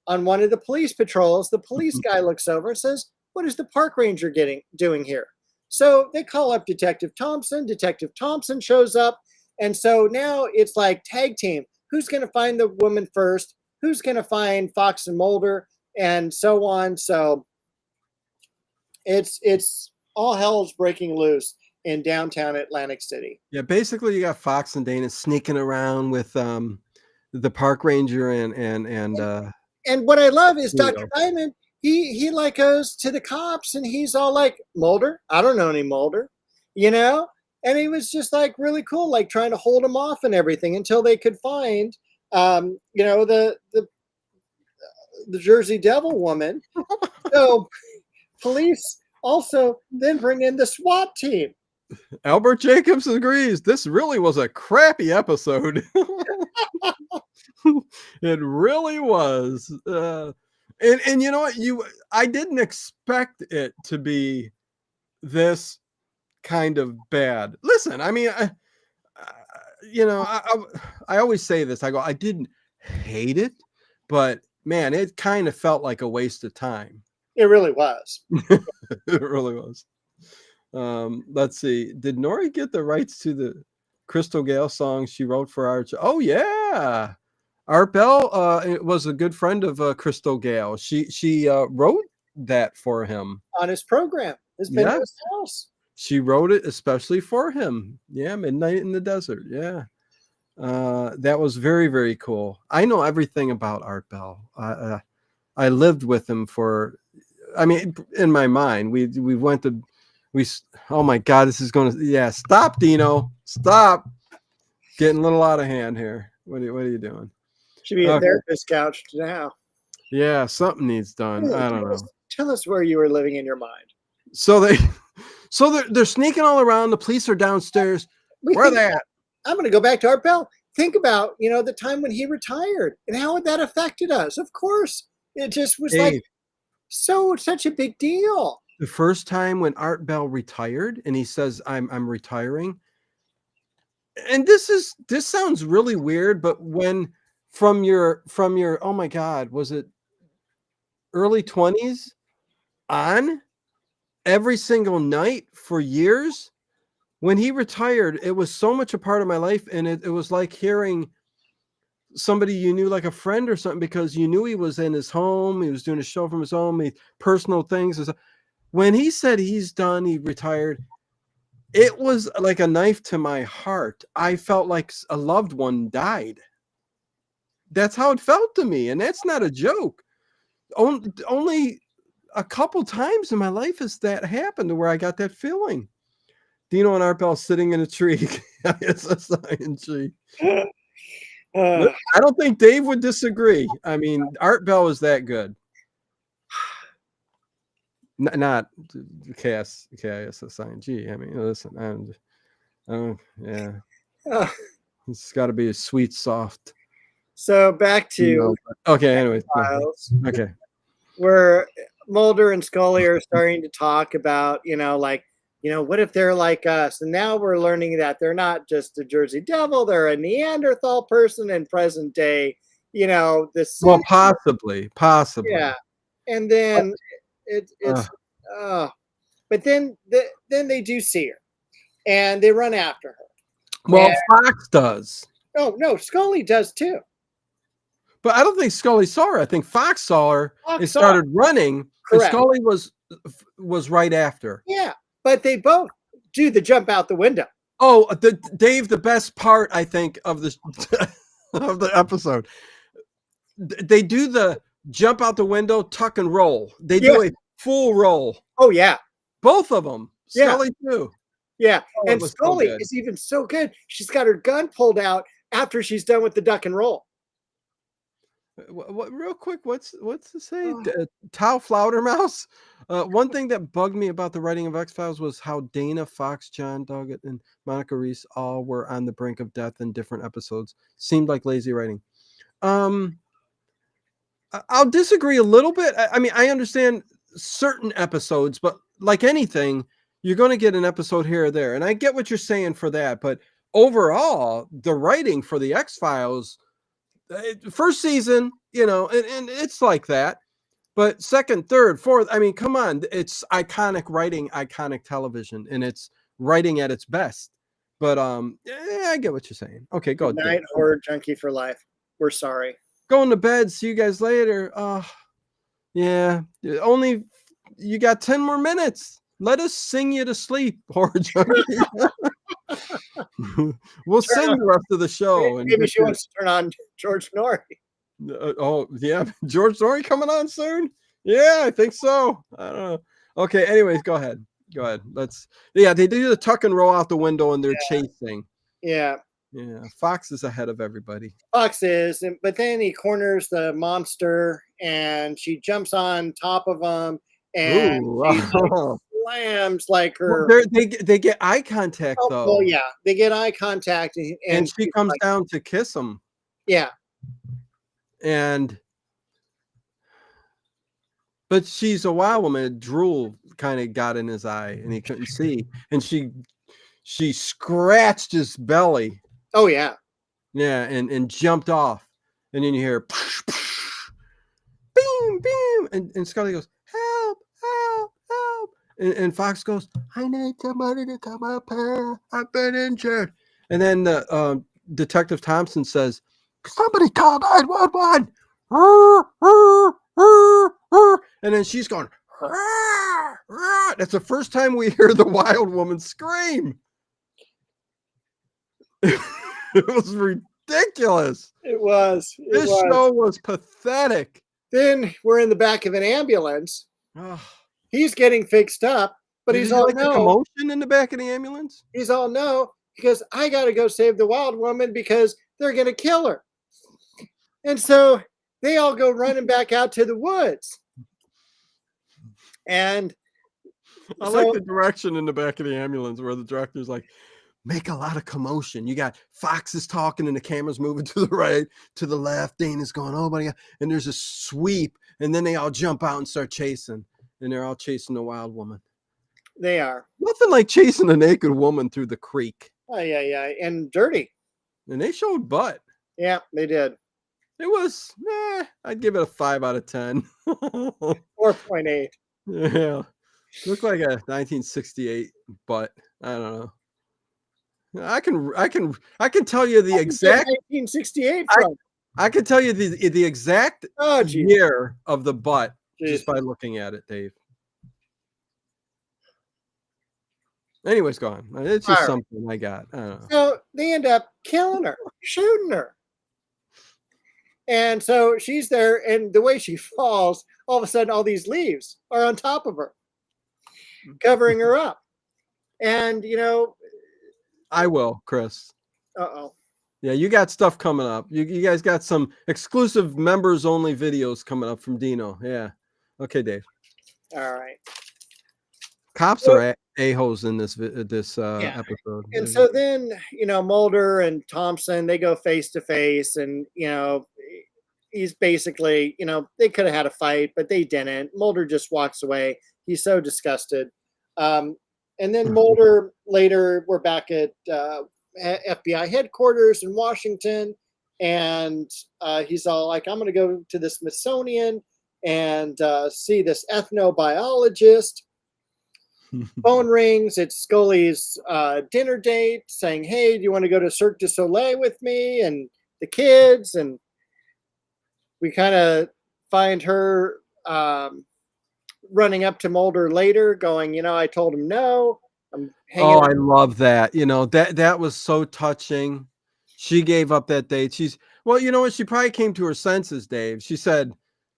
on one of the police patrols, the police guy looks over and says, "What is the park ranger doing here?" So they call up Detective Thompson. Detective Thompson shows up. And so now it's like tag team. Who's going to find the woman first? Who's going to find Fox and Mulder? And so on. So it's all hell's breaking loose in downtown Atlantic City. Yeah, basically you got Fox and Dana sneaking around with the park ranger and And what I love is Dr. Leo. Diamond, he like goes to the cops and he's all like, Mulder, I don't know any Mulder, you know? And he was just like really cool, like trying to hold him off and everything until they could find you know, the Jersey Devil woman. So police also then bring in the SWAT team. Albert Jacobs agrees. This really was a crappy episode. It really was. And you know what? I didn't expect it to be this kind of bad. Listen, I mean, I always say this. I go, I didn't hate it, but man, it kind of felt like a waste of time. It really was. It really was. Let's see. Did Nori get the rights to the Crystal Gale song she wrote for Art? Oh yeah. Art Bell was a good friend of Crystal Gale. She wrote that for him On his program. It's been in his house. She wrote it especially for him. Yeah, Midnight in the Desert. Yeah. That was very, very cool. I know everything about Art Bell. I lived with him in my mind. Oh my God, this is going to, stop, Dino. Stop. Getting a little out of hand here. What are you doing? Should be a therapist couch now. Yeah, something needs done. I don't know. Tell us where you were living in your mind. So they're sneaking all around. The police are downstairs. Where are they at? I'm going to go back to Art Bell. Think about, the time when he retired and how that affected us. Of course, it just was like such a big deal. The first time when Art Bell retired and he says, I'm retiring. And this sounds really weird, but when from your, oh my God, was it early 20s on every single night for years? When he retired, it was so much a part of my life. And it was like hearing somebody you knew, like a friend or something, because you knew he was in his home. He was doing a show from his home, personal things. When he said he's done, he retired, it was like a knife to my heart. I felt like a loved one died. That's how it felt to me. And that's not a joke. Only a couple times in my life has that happened to where I got that feeling. Dino and Art Bell sitting in a tree. It's a sign tree. I don't think Dave would disagree. I mean, Art Bell is that good. Not KISSING. I mean, listen, it's got to be a sweet, soft. So back to okay. Anyways, okay, where Mulder and Scully are starting to talk about, what if they're like us? And now we're learning that they're not just a Jersey Devil; they're a Neanderthal person in present day. This. Well, possibly. Yeah, and then but then they do see her, and they run after her. Well, Fox does. Oh no, Scully does too. But I don't think Scully saw her. I think Fox saw her and started running. Correct. And Scully was right after. Yeah, but they both do the jump out the window. Oh, Dave, the best part, I think, of this of the episode. They do the jump out the window, tuck and roll. They do a full roll. Oh yeah, both of them. Scully too. Yeah, and Scully is even so good. She's got her gun pulled out after she's done with the duck and roll. What real quick? What's to say? Tau Flaudermouse. One thing that bugged me about the writing of X-Files was how Dana, Fox, John Doggett, and Monica Reese all were on the brink of death in different episodes. Seemed like lazy writing. I'll disagree a little bit. I mean, I understand certain episodes, but like anything, you're going to get an episode here or there. And I get what you're saying for that. But overall, the writing for the X-Files, first season, and it's like that. But second, third, fourth, I mean, come on. It's iconic writing, iconic television, and it's writing at its best. But I get what you're saying. Okay, go. Good night, horror junkie for life. We're sorry. Going to bed. See you guys later. Yeah. Only you got 10 more minutes. Let us sing you to sleep, horror junkie. We'll sing the rest of the show. Maybe she wants to turn on George Norrie. Oh yeah, George Story coming on soon. Yeah, I think so. I don't know. Okay, anyways, go ahead. Go ahead. They do the tuck and roll out the window and they're chasing. Yeah. Yeah, Fox is ahead of everybody. Fox is, but then he corners the monster and she jumps on top of him and Ooh, she like slams like well, her. they get eye contact Oh, though, well, yeah, they get eye contact and and she she's comes like, down to kiss him, yeah, and but she's a wild woman. Drool kind of got in his eye, and he couldn't see, and she scratched his belly. oh yeah, Yeah, and jumped off, and then you hear poosh, poosh, beam, beam, and Scully goes, help, help, help, and Fox goes, I need somebody to come up here. I've been injured. And then Detective Thompson says, somebody call 911. And then she's going, that's the first time we hear the wild woman scream. It was ridiculous. it was. This show was pathetic. Then we're in the back of an ambulance. Oh. He's getting fixed up, but he's all like the no. commotion in the back of the ambulance. He's all no because I got to go save the wild woman because they're going to kill her. And so they all go running back out to the woods. And I like the direction in the back of the ambulance where the director's like, make a lot of commotion. You got Fox is talking and the camera's moving to the right, to the left. Dana's going, oh my God. And there's a sweep. And then they all jump out and start chasing. And they're all chasing the wild woman. They are. Nothing like chasing a naked woman through the creek. Oh, yeah. And dirty. And they showed butt. Yeah, they did. It was, I'd give it a 5 out of 10. 4.8. Yeah. Looked like a 1968 butt. I don't know. I can tell you the exact 1968 I can tell you the exact year of the butt just by looking at it, Dave. Anyways, go on. It's just something I got. I don't know. So they end up killing her, shooting her. And so she's there, and the way she falls, all of a sudden all these leaves are on top of her, covering her up. And I will, Chris. Uh-oh. Yeah, you got stuff coming up. You guys got some exclusive members only videos coming up from Dino. Yeah. Okay, Dave. All right. Cops are a-holes in this episode. And so then, Mulder and Thompson, they go face to face, and he's basically, they could have had a fight, but they didn't. Mulder just walks away. He's so disgusted. And then Mulder, later, we're back at FBI headquarters in Washington, and he's all like, I'm going to go to the Smithsonian and see this ethnobiologist. Phone rings. It's Scully's dinner date, saying, hey, do you want to go to Cirque du Soleil with me and the kids? And we kind of find her running up to Mulder later going, I told him no. I love that. That was so touching. She gave up that date. She probably came to her senses, Dave. She said,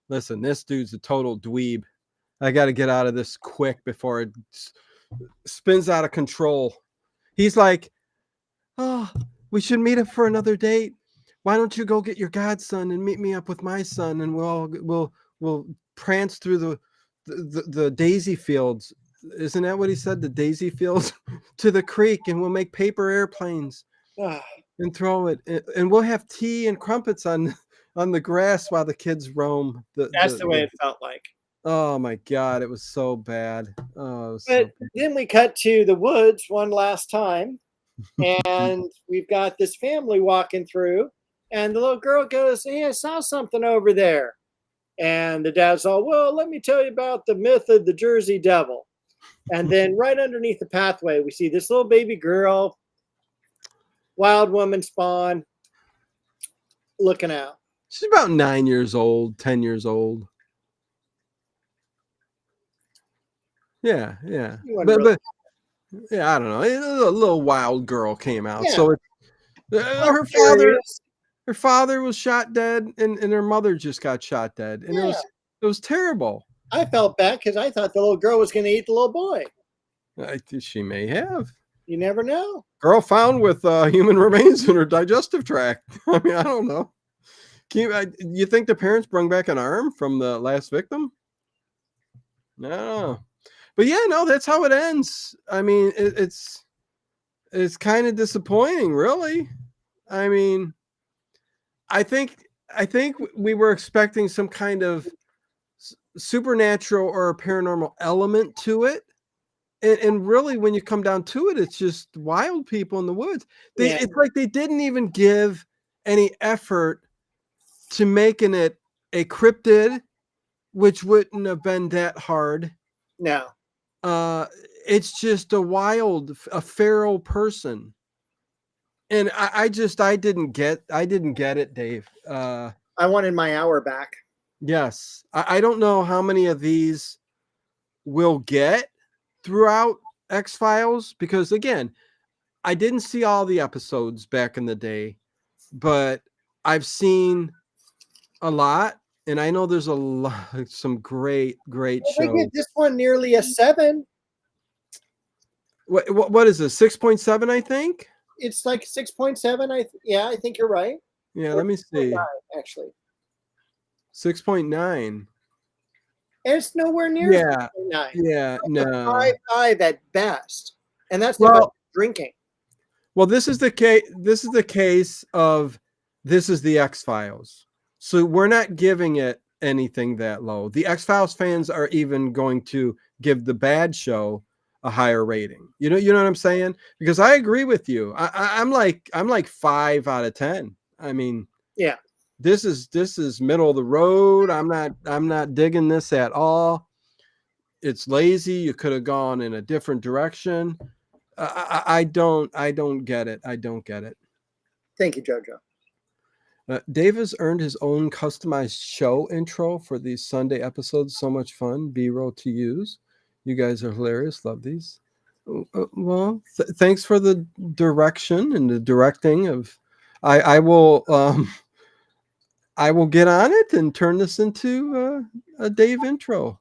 listen, this dude's a total dweeb. I got to get out of this quick before it spins out of control. He's like, oh, we should meet up for another date. Why don't you go get your godson and meet me up with my son, and we'll prance through the daisy fields. Isn't that what he said? The daisy fields to the creek, and we'll make paper airplanes and throw it, and we'll have tea and crumpets on the grass while the kids roam. That's the way it felt like. Oh my God, it was so bad. Then we cut to the woods one last time, and we've got this family walking through, and the little girl goes, hey, I saw something over there. And the dad's all, well, let me tell you about the myth of the Jersey Devil. And then right underneath the pathway, we see this little baby girl, wild woman spawn, looking out. She's about 9 years old, 10 years old. Yeah. But yeah, I don't know. A little wild girl came out. Yeah. So her father, Her father was shot dead, and her mother just got shot dead, and Yeah. it was terrible. I felt bad because I thought the little girl was going to eat the little boy. She may have. You never know. Girl found with human remains in her digestive tract. I mean, I don't know. You think the parents brought back an arm from the last victim? No. But yeah, no, that's how it ends. I mean, it's kind of disappointing, really. I mean, I think we were expecting some kind of supernatural or paranormal element to it. And really, when you come down to it, it's just wild people in the woods. It's like they didn't even give any effort to making it a cryptid, which wouldn't have been that hard. No. It's just a feral person. And I didn't get it, Dave. I wanted my hour back. Yes. I don't know how many of these we'll get throughout X-Files, because again, I didn't see all the episodes back in the day, but I've seen a lot, and I know there's some great shows. They get this one nearly a 7. What is this? 6.7, I think. It's like 6.7. I think you're right. Yeah, let me see. Actually, 6.9. It's nowhere near 6.9. Yeah, no. 5.5 at best, and that's about drinking. Well, this is the case. This is the case of this is the X-Files. So we're not giving it anything that low. The X-Files fans are even going to give the bad show a higher rating. You know what I'm saying? Because I agree with you. I'm like 5 out of 10. I mean, yeah, this is middle of the road. I'm not digging this at all. It's lazy. You could have gone in a different direction. I don't get it. I don't get it. Thank you, JoJo. Dave has earned his own customized show intro for these Sunday episodes. So much fun. B-roll to use. You guys are hilarious. Love these. Well, thanks for the direction and the directing of. I will get on it and turn this into a Dave intro.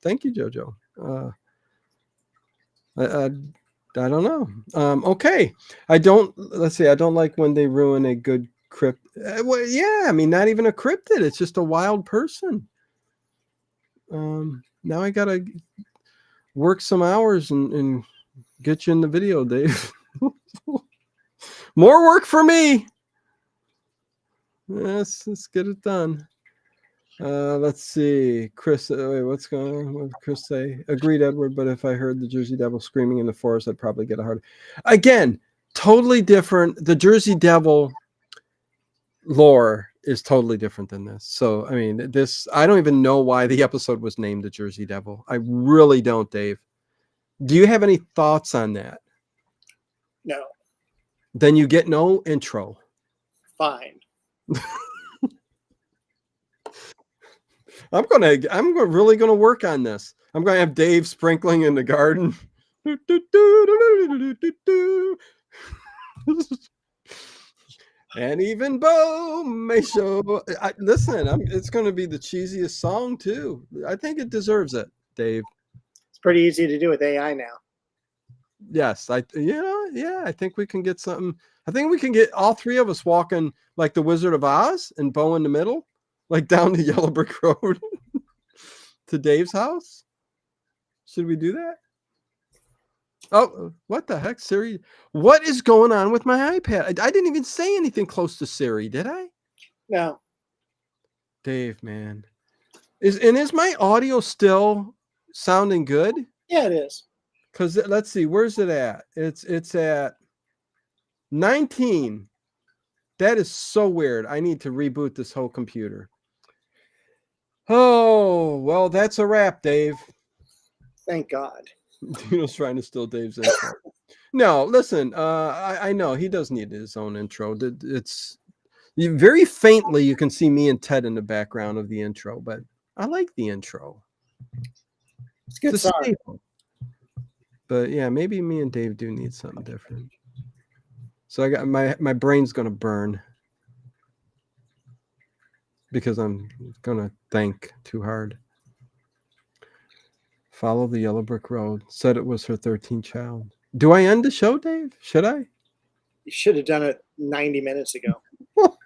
Thank you, JoJo. I don't know. Okay. I don't like when they ruin a good crypt. Well, yeah, I mean, not even a cryptid. It's just a wild person. Now I got to work some hours and get you in the video, Dave. More work for me. Yes, let's get it done. Let's see. Chris, wait, what's going on? What did Chris say? Agreed, Edward, but if I heard the Jersey Devil screaming in the forest, I'd probably get a heart. Again, totally different. The Jersey Devil lore is totally different than this. So, I mean, I don't even know why the episode was named the Jersey Devil. I really don't, Dave. Do you have any thoughts on that? No. Then you get no intro. Fine. I'm really gonna work on this. I'm gonna have Dave sprinkling in the garden. And even Bo may show. Listen, it's going to be the cheesiest song too. I think it deserves it, Dave. It's pretty easy to do with AI now. Yes, I think we can get something. I think we can get all three of us walking like the Wizard of Oz and Bo in the middle, like down the Yellow Brick Road to Dave's house. Should we do that? Oh, what the heck, Siri? What is going on with my iPad? I didn't even say anything close to Siri, did I? No. Dave, man. Is my audio still sounding good? Yeah, it is. Because let's see, where's it at? It's at 19. That is so weird. I need to reboot this whole computer. Oh, well, that's a wrap, Dave. Thank God. Dino's trying to steal Dave's intro. No, listen, I know he does need his own intro. It's very faintly you can see me and Ted in the background of the intro, but I like the intro. It's good song. But yeah, maybe me and Dave do need something different. So I got my brain's gonna burn. because I'm gonna think too hard. Follow the yellow brick road. Said it was her 13th child. Do I end the show, Dave? Should I? You should have done it 90 minutes ago.